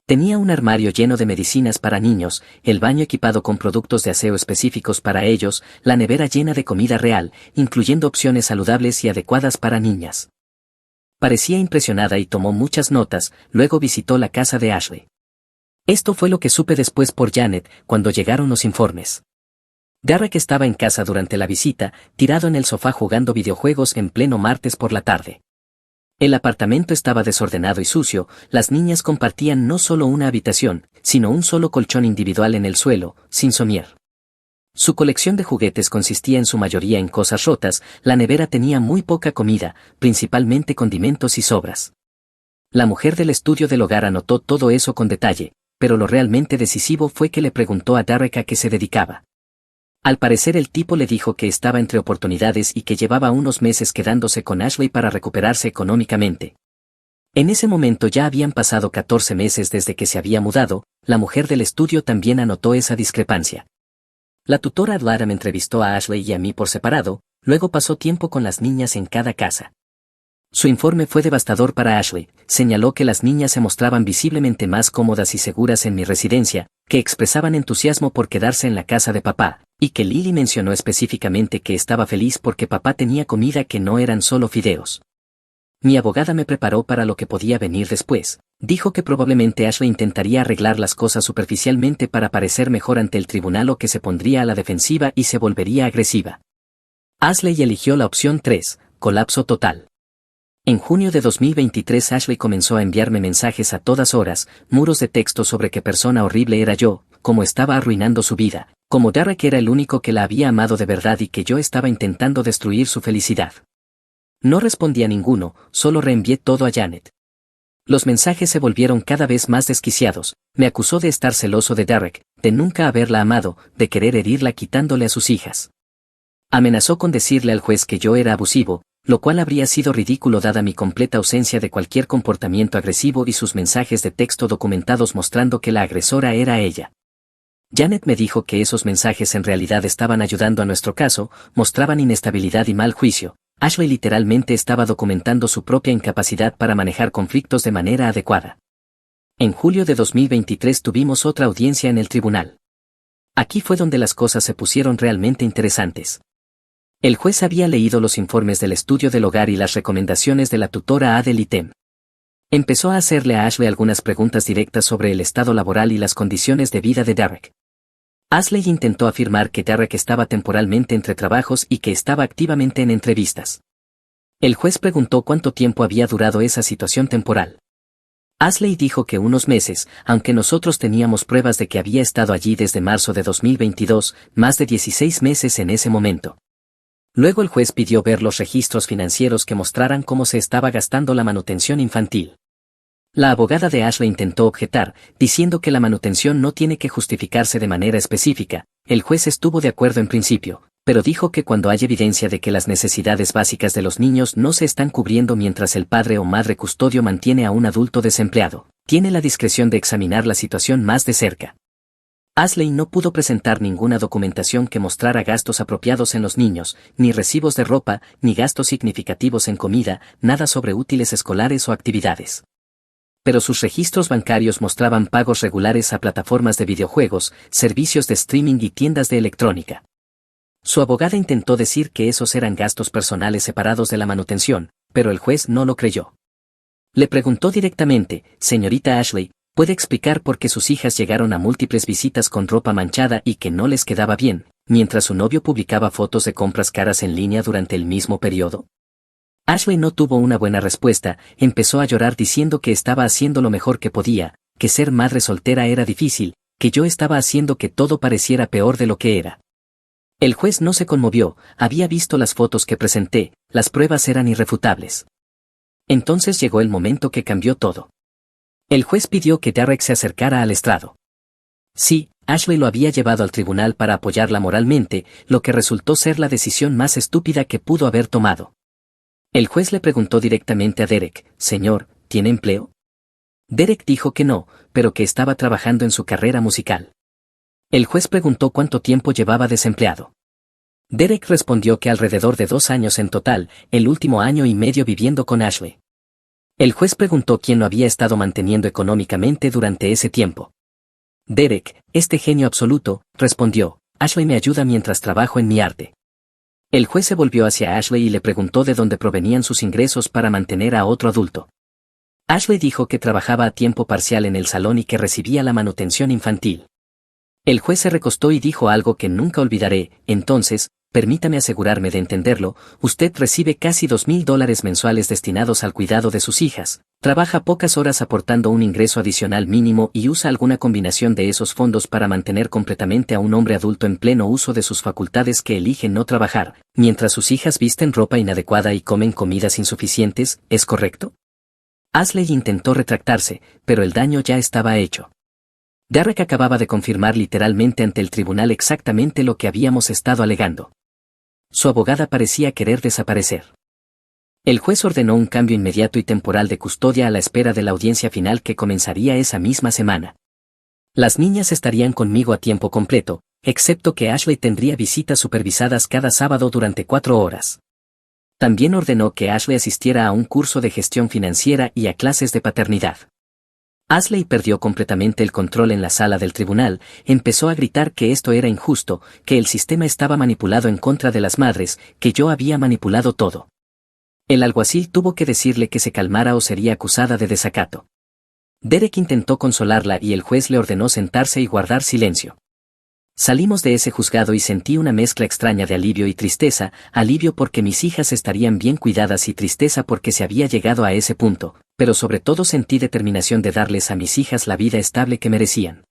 Tenía un armario lleno de medicinas para niños, el baño equipado con productos de aseo específicos para ellos, la nevera llena de comida real, incluyendo opciones saludables y adecuadas para niñas. Parecía impresionada y tomó muchas notas. Luego visitó la casa de Ashley. Esto fue lo que supe después por Janet, cuando llegaron los informes. Derek estaba en casa durante la visita, tirado en el sofá jugando videojuegos en pleno martes por la tarde. El apartamento estaba desordenado y sucio, las niñas compartían no solo una habitación, sino un solo colchón individual en el suelo, sin somier. Su colección de juguetes consistía en su mayoría en cosas rotas, la nevera tenía muy poca comida, principalmente condimentos y sobras. La mujer del estudio del hogar anotó todo eso con detalle, pero lo realmente decisivo fue que le preguntó a Derek a qué se dedicaba. Al parecer el tipo le dijo que estaba entre oportunidades y que llevaba unos meses quedándose con Ashley para recuperarse económicamente. En ese momento ya habían pasado 14 meses desde que se había mudado. La mujer del estudio también anotó esa discrepancia. La tutora Adlara me entrevistó a Ashley y a mí por separado, luego pasó tiempo con las niñas en cada casa. Su informe fue devastador para Ashley, señaló que las niñas se mostraban visiblemente más cómodas y seguras en mi residencia, que expresaban entusiasmo por quedarse en la casa de papá, y que Lily mencionó específicamente que estaba feliz porque papá tenía comida que no eran solo fideos. Mi abogada me preparó para lo que podía venir después. Dijo que probablemente Ashley intentaría arreglar las cosas superficialmente para parecer mejor ante el tribunal o que se pondría a la defensiva y se volvería agresiva. Ashley eligió la opción 3, colapso total. En junio de 2023 Ashley comenzó a enviarme mensajes a todas horas, muros de texto sobre qué persona horrible era yo, cómo estaba arruinando su vida, cómo Derek era el único que la había amado de verdad y que yo estaba intentando destruir su felicidad. No respondí a ninguno, solo reenvié todo a Janet. Los mensajes se volvieron cada vez más desquiciados, me acusó de estar celoso de Derek, de nunca haberla amado, de querer herirla quitándole a sus hijas. Amenazó con decirle al juez que yo era abusivo, lo cual habría sido ridículo dada mi completa ausencia de cualquier comportamiento agresivo y sus mensajes de texto documentados mostrando que la agresora era ella. Janet me dijo que esos mensajes en realidad estaban ayudando a nuestro caso, mostraban inestabilidad y mal juicio. Ashley literalmente estaba documentando su propia incapacidad para manejar conflictos de manera adecuada. En julio de 2023 tuvimos otra audiencia en el tribunal. Aquí fue donde las cosas se pusieron realmente interesantes. El juez había leído los informes del estudio del hogar y las recomendaciones de la tutora Adele Item. Empezó a hacerle a Ashley algunas preguntas directas sobre el estado laboral y las condiciones de vida de Derek. Ashley intentó afirmar que Derek estaba temporalmente entre trabajos y que estaba activamente en entrevistas. El juez preguntó cuánto tiempo había durado esa situación temporal. Ashley dijo que unos meses, aunque nosotros teníamos pruebas de que había estado allí desde marzo de 2022, más de 16 meses en ese momento. Luego el juez pidió ver los registros financieros que mostraran cómo se estaba gastando la manutención infantil. La abogada de Ashley intentó objetar, diciendo que la manutención no tiene que justificarse de manera específica. El juez estuvo de acuerdo en principio, pero dijo que cuando hay evidencia de que las necesidades básicas de los niños no se están cubriendo mientras el padre o madre custodio mantiene a un adulto desempleado, tiene la discreción de examinar la situación más de cerca. Ashley no pudo presentar ninguna documentación que mostrara gastos apropiados en los niños, ni recibos de ropa, ni gastos significativos en comida, nada sobre útiles escolares o actividades. Pero sus registros bancarios mostraban pagos regulares a plataformas de videojuegos, servicios de streaming y tiendas de electrónica. Su abogada intentó decir que esos eran gastos personales separados de la manutención, pero el juez no lo creyó. Le preguntó directamente, señorita Ashley, ¿puede explicar por qué sus hijas llegaron a múltiples visitas con ropa manchada y que no les quedaba bien, mientras su novio publicaba fotos de compras caras en línea durante el mismo periodo? Ashley no tuvo una buena respuesta, empezó a llorar diciendo que estaba haciendo lo mejor que podía, que ser madre soltera era difícil, que yo estaba haciendo que todo pareciera peor de lo que era. El juez no se conmovió, había visto las fotos que presenté, las pruebas eran irrefutables. Entonces llegó el momento que cambió todo. El juez pidió que Derek se acercara al estrado. Sí, Ashley lo había llevado al tribunal para apoyarla moralmente, lo que resultó ser la decisión más estúpida que pudo haber tomado. El juez le preguntó directamente a Derek, señor, ¿tiene empleo? Derek dijo que no, pero que estaba trabajando en su carrera musical. El juez preguntó cuánto tiempo llevaba desempleado. Derek respondió que alrededor de 2 años en total, el último año y medio viviendo con Ashley. El juez preguntó quién lo había estado manteniendo económicamente durante ese tiempo. Derek, este genio absoluto, respondió, Ashley me ayuda mientras trabajo en mi arte. El juez se volvió hacia Ashley y le preguntó de dónde provenían sus ingresos para mantener a otro adulto. Ashley dijo que trabajaba a tiempo parcial en el salón y que recibía la manutención infantil. El juez se recostó y dijo algo que nunca olvidaré, entonces, permítame asegurarme de entenderlo, usted recibe casi $2,000 mensuales destinados al cuidado de sus hijas, trabaja pocas horas aportando un ingreso adicional mínimo y usa alguna combinación de esos fondos para mantener completamente a un hombre adulto en pleno uso de sus facultades que elige no trabajar, mientras sus hijas visten ropa inadecuada y comen comidas insuficientes, ¿es correcto? Ashley intentó retractarse, pero el daño ya estaba hecho. Derek acababa de confirmar literalmente ante el tribunal exactamente lo que habíamos estado alegando. Su abogada parecía querer desaparecer. El juez ordenó un cambio inmediato y temporal de custodia a la espera de la audiencia final que comenzaría esa misma semana. Las niñas estarían conmigo a tiempo completo, excepto que Ashley tendría visitas supervisadas cada sábado durante 4 horas. También ordenó que Ashley asistiera a un curso de gestión financiera y a clases de paternidad. Ashley perdió completamente el control en la sala del tribunal, empezó a gritar que esto era injusto, que el sistema estaba manipulado en contra de las madres, que yo había manipulado todo. El alguacil tuvo que decirle que se calmara o sería acusada de desacato. Derek intentó consolarla y el juez le ordenó sentarse y guardar silencio. Salimos de ese juzgado y sentí una mezcla extraña de alivio y tristeza, alivio porque mis hijas estarían bien cuidadas y tristeza porque se había llegado a ese punto, pero sobre todo sentí determinación de darles a mis hijas la vida estable que merecían.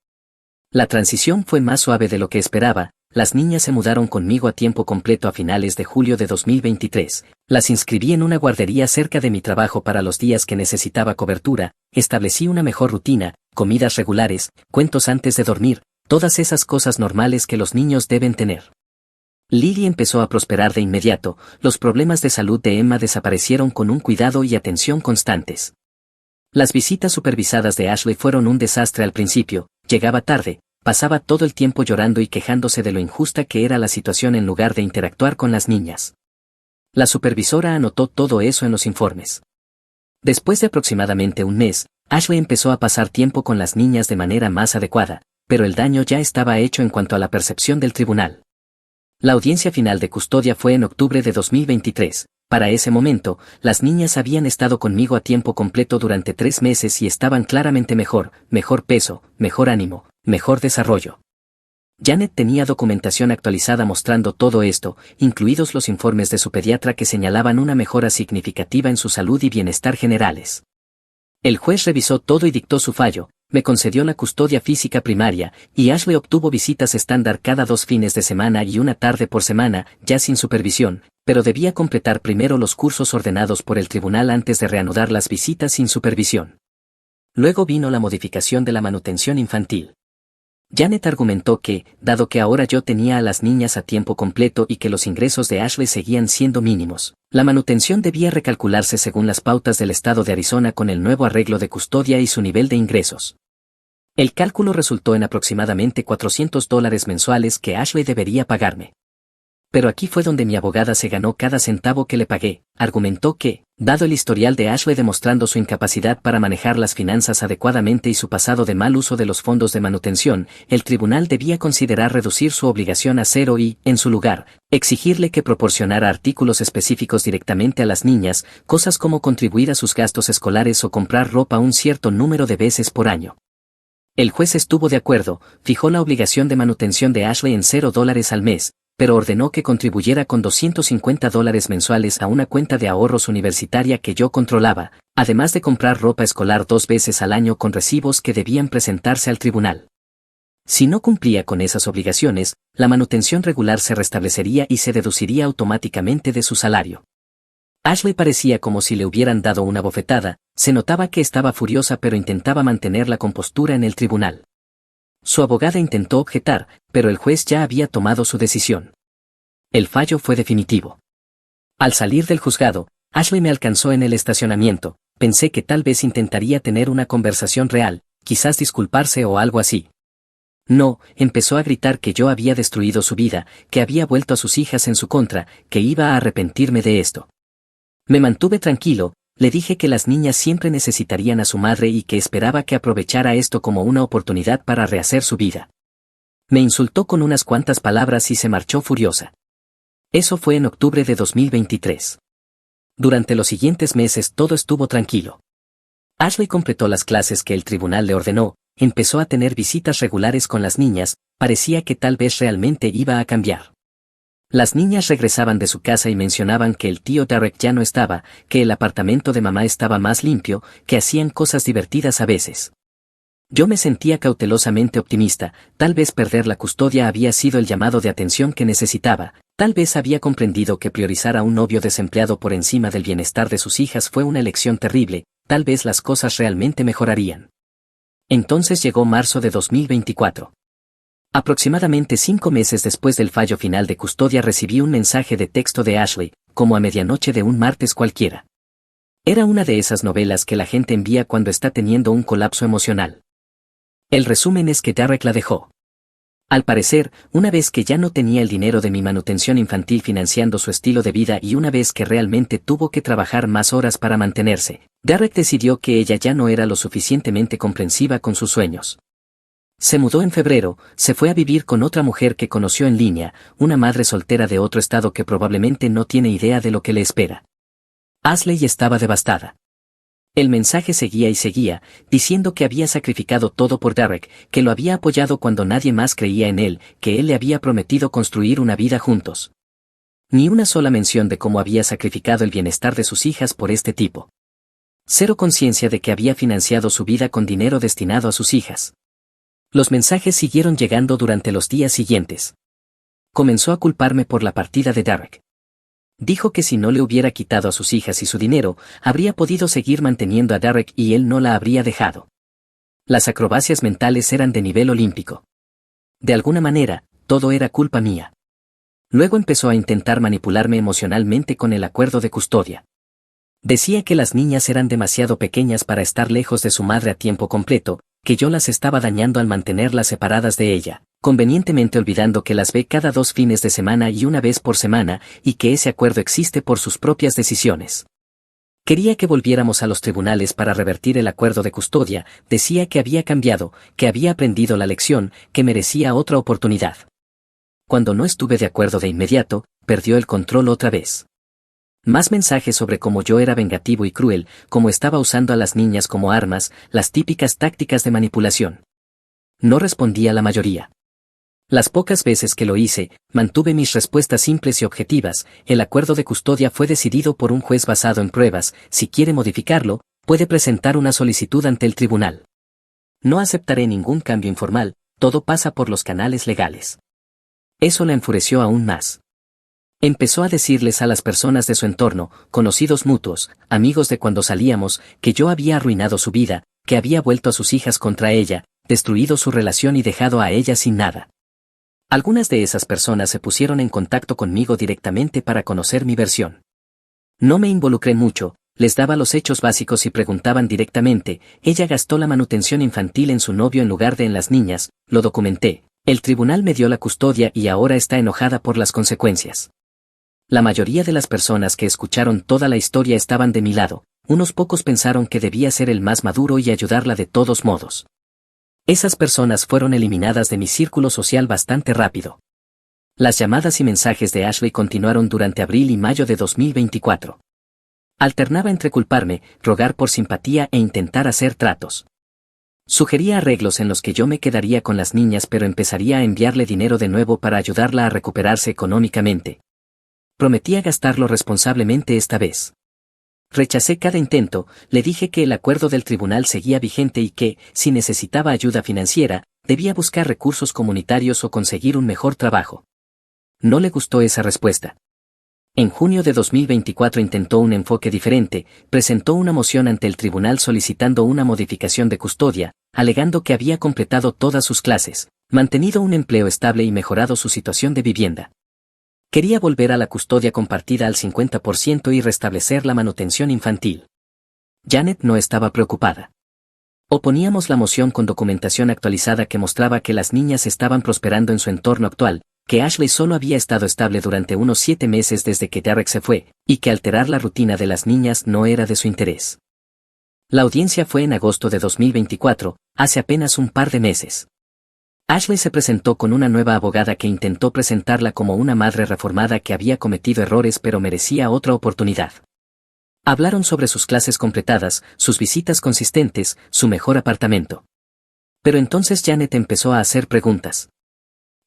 La transición fue más suave de lo que esperaba. Las niñas se mudaron conmigo a tiempo completo a finales de julio de 2023, las inscribí en una guardería cerca de mi trabajo para los días que necesitaba cobertura, establecí una mejor rutina, comidas regulares, cuentos antes de dormir, todas esas cosas normales que los niños deben tener. Lily empezó a prosperar de inmediato, los problemas de salud de Emma desaparecieron con un cuidado y atención constantes. Las visitas supervisadas de Ashley fueron un desastre al principio, llegaba tarde, pasaba todo el tiempo llorando y quejándose de lo injusta que era la situación en lugar de interactuar con las niñas. La supervisora anotó todo eso en los informes. Después de aproximadamente un mes, Ashley empezó a pasar tiempo con las niñas de manera más adecuada, pero el daño ya estaba hecho en cuanto a la percepción del tribunal. La audiencia final de custodia fue en octubre de 2023. Para ese momento, las niñas habían estado conmigo a tiempo completo durante 3 meses y estaban claramente mejor peso, mejor ánimo, mejor desarrollo. Janet tenía documentación actualizada mostrando todo esto, incluidos los informes de su pediatra que señalaban una mejora significativa en su salud y bienestar generales. El juez revisó todo y dictó su fallo, me concedió la custodia física primaria, y Ashley obtuvo visitas estándar cada 2 fines de semana y una tarde por semana, ya sin supervisión, pero debía completar primero los cursos ordenados por el tribunal antes de reanudar las visitas sin supervisión. Luego vino la modificación de la manutención infantil. Janet argumentó que, dado que ahora yo tenía a las niñas a tiempo completo y que los ingresos de Ashley seguían siendo mínimos, la manutención debía recalcularse según las pautas del estado de Arizona con el nuevo arreglo de custodia y su nivel de ingresos. El cálculo resultó en aproximadamente $400 mensuales que Ashley debería pagarme. Pero aquí fue donde mi abogada se ganó cada centavo que le pagué, argumentó que, dado el historial de Ashley demostrando su incapacidad para manejar las finanzas adecuadamente y su pasado de mal uso de los fondos de manutención, el tribunal debía considerar reducir su obligación a cero y, en su lugar, exigirle que proporcionara artículos específicos directamente a las niñas, cosas como contribuir a sus gastos escolares o comprar ropa un cierto número de veces por año. El juez estuvo de acuerdo, fijó la obligación de manutención de Ashley en $0 al mes, pero ordenó que contribuyera con $250 mensuales a una cuenta de ahorros universitaria que yo controlaba, además de comprar ropa escolar 2 veces al año con recibos que debían presentarse al tribunal. Si no cumplía con esas obligaciones, la manutención regular se restablecería y se deduciría automáticamente de su salario. Ashley parecía como si le hubieran dado una bofetada, se notaba que estaba furiosa pero intentaba mantener la compostura en el tribunal. Su abogada intentó objetar, pero el juez ya había tomado su decisión. El fallo fue definitivo. Al salir del juzgado, Ashley me alcanzó en el estacionamiento, pensé que tal vez intentaría tener una conversación real, quizás disculparse o algo así. No, empezó a gritar que yo había destruido su vida, que había vuelto a sus hijas en su contra, que iba a arrepentirme de esto. Me mantuve tranquilo, le dije que las niñas siempre necesitarían a su madre y que esperaba que aprovechara esto como una oportunidad para rehacer su vida. Me insultó con unas cuantas palabras y se marchó furiosa. Eso fue en octubre de 2023. Durante los siguientes meses todo estuvo tranquilo. Ashley completó las clases que el tribunal le ordenó, empezó a tener visitas regulares con las niñas, parecía que tal vez realmente iba a cambiar. Las niñas regresaban de su casa y mencionaban que el tío Derek ya no estaba, que el apartamento de mamá estaba más limpio, que hacían cosas divertidas a veces. Yo me sentía cautelosamente optimista, tal vez perder la custodia había sido el llamado de atención que necesitaba, tal vez había comprendido que priorizar a un novio desempleado por encima del bienestar de sus hijas fue una elección terrible, tal vez las cosas realmente mejorarían. Entonces llegó marzo de 2024. Aproximadamente 5 meses después del fallo final de custodia recibí un mensaje de texto de Ashley, como a medianoche de un martes cualquiera. Era una de esas novelas que la gente envía cuando está teniendo un colapso emocional. El resumen es que Derek la dejó. Al parecer, una vez que ya no tenía el dinero de mi manutención infantil financiando su estilo de vida y una vez que realmente tuvo que trabajar más horas para mantenerse, Derek decidió que ella ya no era lo suficientemente comprensiva con sus sueños. Se mudó en febrero, se fue a vivir con otra mujer que conoció en línea, una madre soltera de otro estado que probablemente no tiene idea de lo que le espera. Ashley estaba devastada. El mensaje seguía y seguía, diciendo que había sacrificado todo por Derek, que lo había apoyado cuando nadie más creía en él, que él le había prometido construir una vida juntos. Ni una sola mención de cómo había sacrificado el bienestar de sus hijas por este tipo. Cero conciencia de que había financiado su vida con dinero destinado a sus hijas. Los mensajes siguieron llegando durante los días siguientes. Comenzó a culparme por la partida de Derek. Dijo que si no le hubiera quitado a sus hijas y su dinero, habría podido seguir manteniendo a Derek y él no la habría dejado. Las acrobacias mentales eran de nivel olímpico. De alguna manera, todo era culpa mía. Luego empezó a intentar manipularme emocionalmente con el acuerdo de custodia. Decía que las niñas eran demasiado pequeñas para estar lejos de su madre a tiempo completo, que yo las estaba dañando al mantenerlas separadas de ella, convenientemente olvidando que las ve cada 2 fines de semana y una vez por semana, y que ese acuerdo existe por sus propias decisiones. Quería que volviéramos a los tribunales para revertir el acuerdo de custodia, decía que había cambiado, que había aprendido la lección, que merecía otra oportunidad. Cuando no estuve de acuerdo de inmediato, perdió el control otra vez. Más mensajes sobre cómo yo era vengativo y cruel, cómo estaba usando a las niñas como armas, las típicas tácticas de manipulación. No respondí a la mayoría. Las pocas veces que lo hice, mantuve mis respuestas simples y objetivas. El acuerdo de custodia fue decidido por un juez basado en pruebas. Si quiere modificarlo, puede presentar una solicitud ante el tribunal. No aceptaré ningún cambio informal, todo pasa por los canales legales. Eso la enfureció aún más. Empezó a decirles a las personas de su entorno, conocidos mutuos, amigos de cuando salíamos, que yo había arruinado su vida, que había vuelto a sus hijas contra ella, destruido su relación y dejado a ella sin nada. Algunas de esas personas se pusieron en contacto conmigo directamente para conocer mi versión. No me involucré mucho, les daba los hechos básicos y preguntaban directamente. Ella gastó la manutención infantil en su novio en lugar de en las niñas, lo documenté. El tribunal me dio la custodia y ahora está enojada por las consecuencias. La mayoría de las personas que escucharon toda la historia estaban de mi lado, unos pocos pensaron que debía ser el más maduro y ayudarla de todos modos. Esas personas fueron eliminadas de mi círculo social bastante rápido. Las llamadas y mensajes de Ashley continuaron durante abril y mayo de 2024. Alternaba entre culparme, rogar por simpatía e intentar hacer tratos. Sugería arreglos en los que yo me quedaría con las niñas pero empezaría a enviarle dinero de nuevo para ayudarla a recuperarse económicamente. Prometía gastarlo responsablemente esta vez. Rechacé cada intento, le dije que el acuerdo del tribunal seguía vigente y que, si necesitaba ayuda financiera, debía buscar recursos comunitarios o conseguir un mejor trabajo. No le gustó esa respuesta. En junio de 2024 intentó un enfoque diferente, presentó una moción ante el tribunal solicitando una modificación de custodia, alegando que había completado todas sus clases, mantenido un empleo estable y mejorado su situación de vivienda. Quería volver a la custodia compartida al 50% y restablecer la manutención infantil. Janet no estaba preocupada. Oponíamos la moción con documentación actualizada que mostraba que las niñas estaban prosperando en su entorno actual, que Ashley solo había estado estable durante unos 7 meses desde que Derek se fue, y que alterar la rutina de las niñas no era de su interés. La audiencia fue en agosto de 2024, hace apenas un par de meses. Ashley se presentó con una nueva abogada que intentó presentarla como una madre reformada que había cometido errores pero merecía otra oportunidad. Hablaron sobre sus clases completadas, sus visitas consistentes, su mejor apartamento. Pero entonces Janet empezó a hacer preguntas.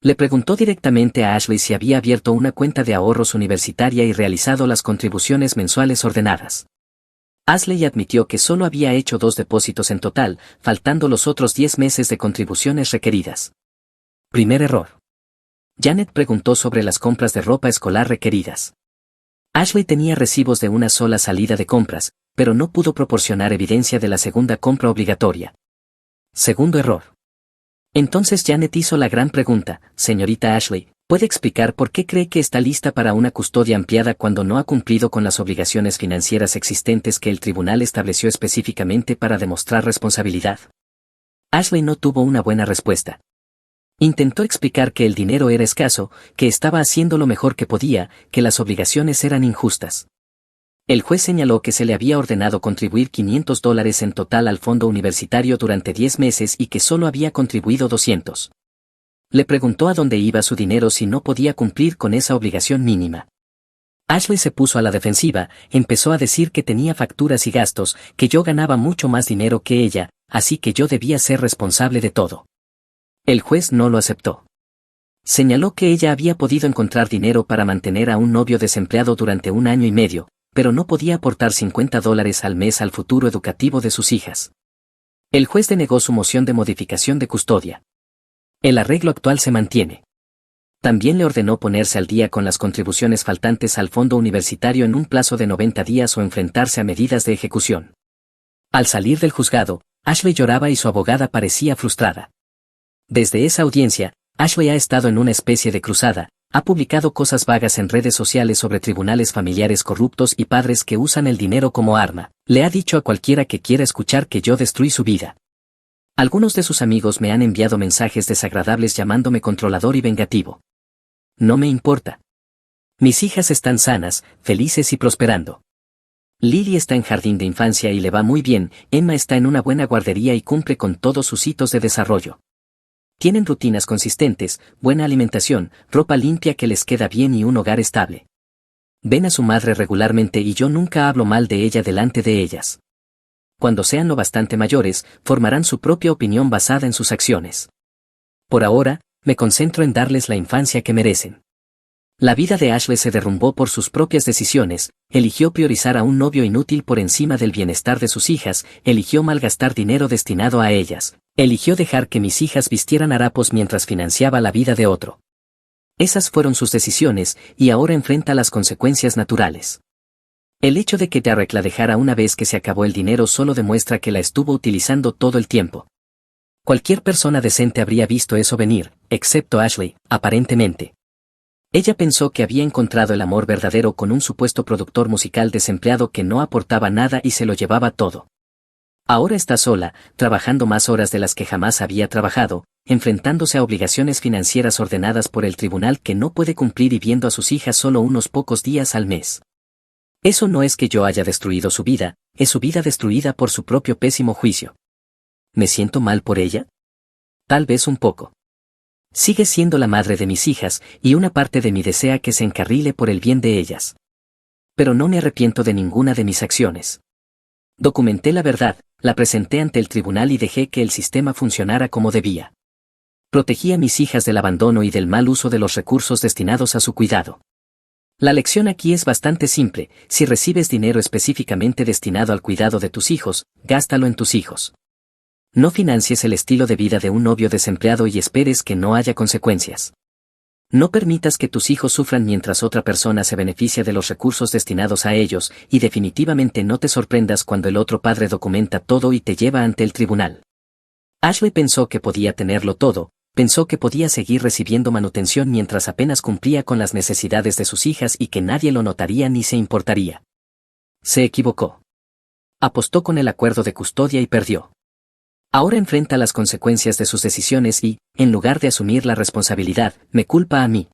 Le preguntó directamente a Ashley si había abierto una cuenta de ahorros universitaria y realizado las contribuciones mensuales ordenadas. Ashley admitió que solo había hecho 2 depósitos en total, faltando los otros 10 meses de contribuciones requeridas. Primer error. Janet preguntó sobre las compras de ropa escolar requeridas. Ashley tenía recibos de una sola salida de compras, pero no pudo proporcionar evidencia de la segunda compra obligatoria. Segundo error. Entonces Janet hizo la gran pregunta, señorita Ashley, ¿puede explicar por qué cree que está lista para una custodia ampliada cuando no ha cumplido con las obligaciones financieras existentes que el tribunal estableció específicamente para demostrar responsabilidad? Ashley no tuvo una buena respuesta. Intentó explicar que el dinero era escaso, que estaba haciendo lo mejor que podía, que las obligaciones eran injustas. El juez señaló que se le había ordenado contribuir $500 en total al fondo universitario durante 10 meses y que solo había contribuido 200. Le preguntó a dónde iba su dinero si no podía cumplir con esa obligación mínima. Ashley se puso a la defensiva, empezó a decir que tenía facturas y gastos, que yo ganaba mucho más dinero que ella, así que yo debía ser responsable de todo. El juez no lo aceptó. Señaló que ella había podido encontrar dinero para mantener a un novio desempleado durante 1 año y medio, pero no podía aportar $50 al mes al futuro educativo de sus hijas. El juez denegó su moción de modificación de custodia. El arreglo actual se mantiene. También le ordenó ponerse al día con las contribuciones faltantes al fondo universitario en un plazo de 90 días o enfrentarse a medidas de ejecución. Al salir del juzgado, Ashley lloraba y su abogada parecía frustrada. Desde esa audiencia, Ashley ha estado en una especie de cruzada, ha publicado cosas vagas en redes sociales sobre tribunales familiares corruptos y padres que usan el dinero como arma. Le ha dicho a cualquiera que quiera escuchar que yo destruí su vida. Algunos de sus amigos me han enviado mensajes desagradables llamándome controlador y vengativo. No me importa. Mis hijas están sanas, felices y prosperando. Lily está en jardín de infancia y le va muy bien, Emma está en una buena guardería y cumple con todos sus hitos de desarrollo. Tienen rutinas consistentes, buena alimentación, ropa limpia que les queda bien y un hogar estable. Ven a su madre regularmente y yo nunca hablo mal de ella delante de ellas. Cuando sean lo bastante mayores, formarán su propia opinión basada en sus acciones. Por ahora, me concentro en darles la infancia que merecen. La vida de Ashley se derrumbó por sus propias decisiones, eligió priorizar a un novio inútil por encima del bienestar de sus hijas, eligió malgastar dinero destinado a ellas, eligió dejar que mis hijas vistieran harapos mientras financiaba la vida de otro. Esas fueron sus decisiones, y ahora enfrenta las consecuencias naturales. El hecho de que Derek la dejara una vez que se acabó el dinero solo demuestra que la estuvo utilizando todo el tiempo. Cualquier persona decente habría visto eso venir, excepto Ashley, aparentemente. Ella pensó que había encontrado el amor verdadero con un supuesto productor musical desempleado que no aportaba nada y se lo llevaba todo. Ahora está sola, trabajando más horas de las que jamás había trabajado, enfrentándose a obligaciones financieras ordenadas por el tribunal que no puede cumplir y viendo a sus hijas solo unos pocos días al mes. Eso no es que yo haya destruido su vida, es su vida destruida por su propio pésimo juicio. ¿Me siento mal por ella? Tal vez un poco. Sigue siendo la madre de mis hijas, y una parte de mí desea que se encarrile por el bien de ellas. Pero no me arrepiento de ninguna de mis acciones. Documenté la verdad, la presenté ante el tribunal y dejé que el sistema funcionara como debía. Protegí a mis hijas del abandono y del mal uso de los recursos destinados a su cuidado. La lección aquí es bastante simple: si recibes dinero específicamente destinado al cuidado de tus hijos, gástalo en tus hijos. No financies el estilo de vida de un novio desempleado y esperes que no haya consecuencias. No permitas que tus hijos sufran mientras otra persona se beneficia de los recursos destinados a ellos, y definitivamente no te sorprendas cuando el otro padre documenta todo y te lleva ante el tribunal. Ashley pensó que podía tenerlo todo, pensó que podía seguir recibiendo manutención mientras apenas cumplía con las necesidades de sus hijas y que nadie lo notaría ni se importaría. Se equivocó. Apostó con el acuerdo de custodia y perdió. Ahora enfrenta las consecuencias de sus decisiones y, en lugar de asumir la responsabilidad, me culpa a mí.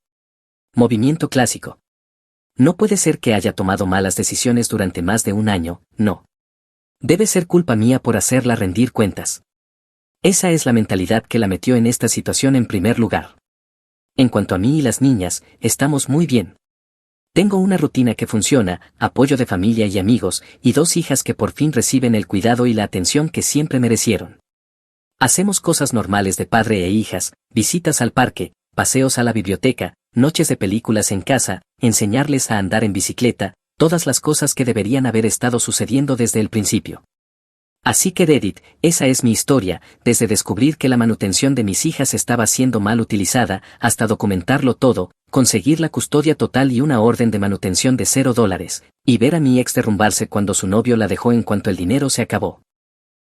Movimiento clásico. No puede ser que haya tomado malas decisiones durante más de 1 año, no. Debe ser culpa mía por hacerla rendir cuentas. Esa es la mentalidad que la metió en esta situación en primer lugar. En cuanto a mí y las niñas, estamos muy bien. Tengo una rutina que funciona, apoyo de familia y amigos, y 2 hijas que por fin reciben el cuidado y la atención que siempre merecieron. Hacemos cosas normales de padre e hijas, visitas al parque, paseos a la biblioteca, noches de películas en casa, enseñarles a andar en bicicleta, todas las cosas que deberían haber estado sucediendo desde el principio. Así que Edith, esa es mi historia, desde descubrir que la manutención de mis hijas estaba siendo mal utilizada, hasta documentarlo todo, conseguir la custodia total y una orden de manutención de $0, y ver a mi ex derrumbarse cuando su novio la dejó en cuanto el dinero se acabó.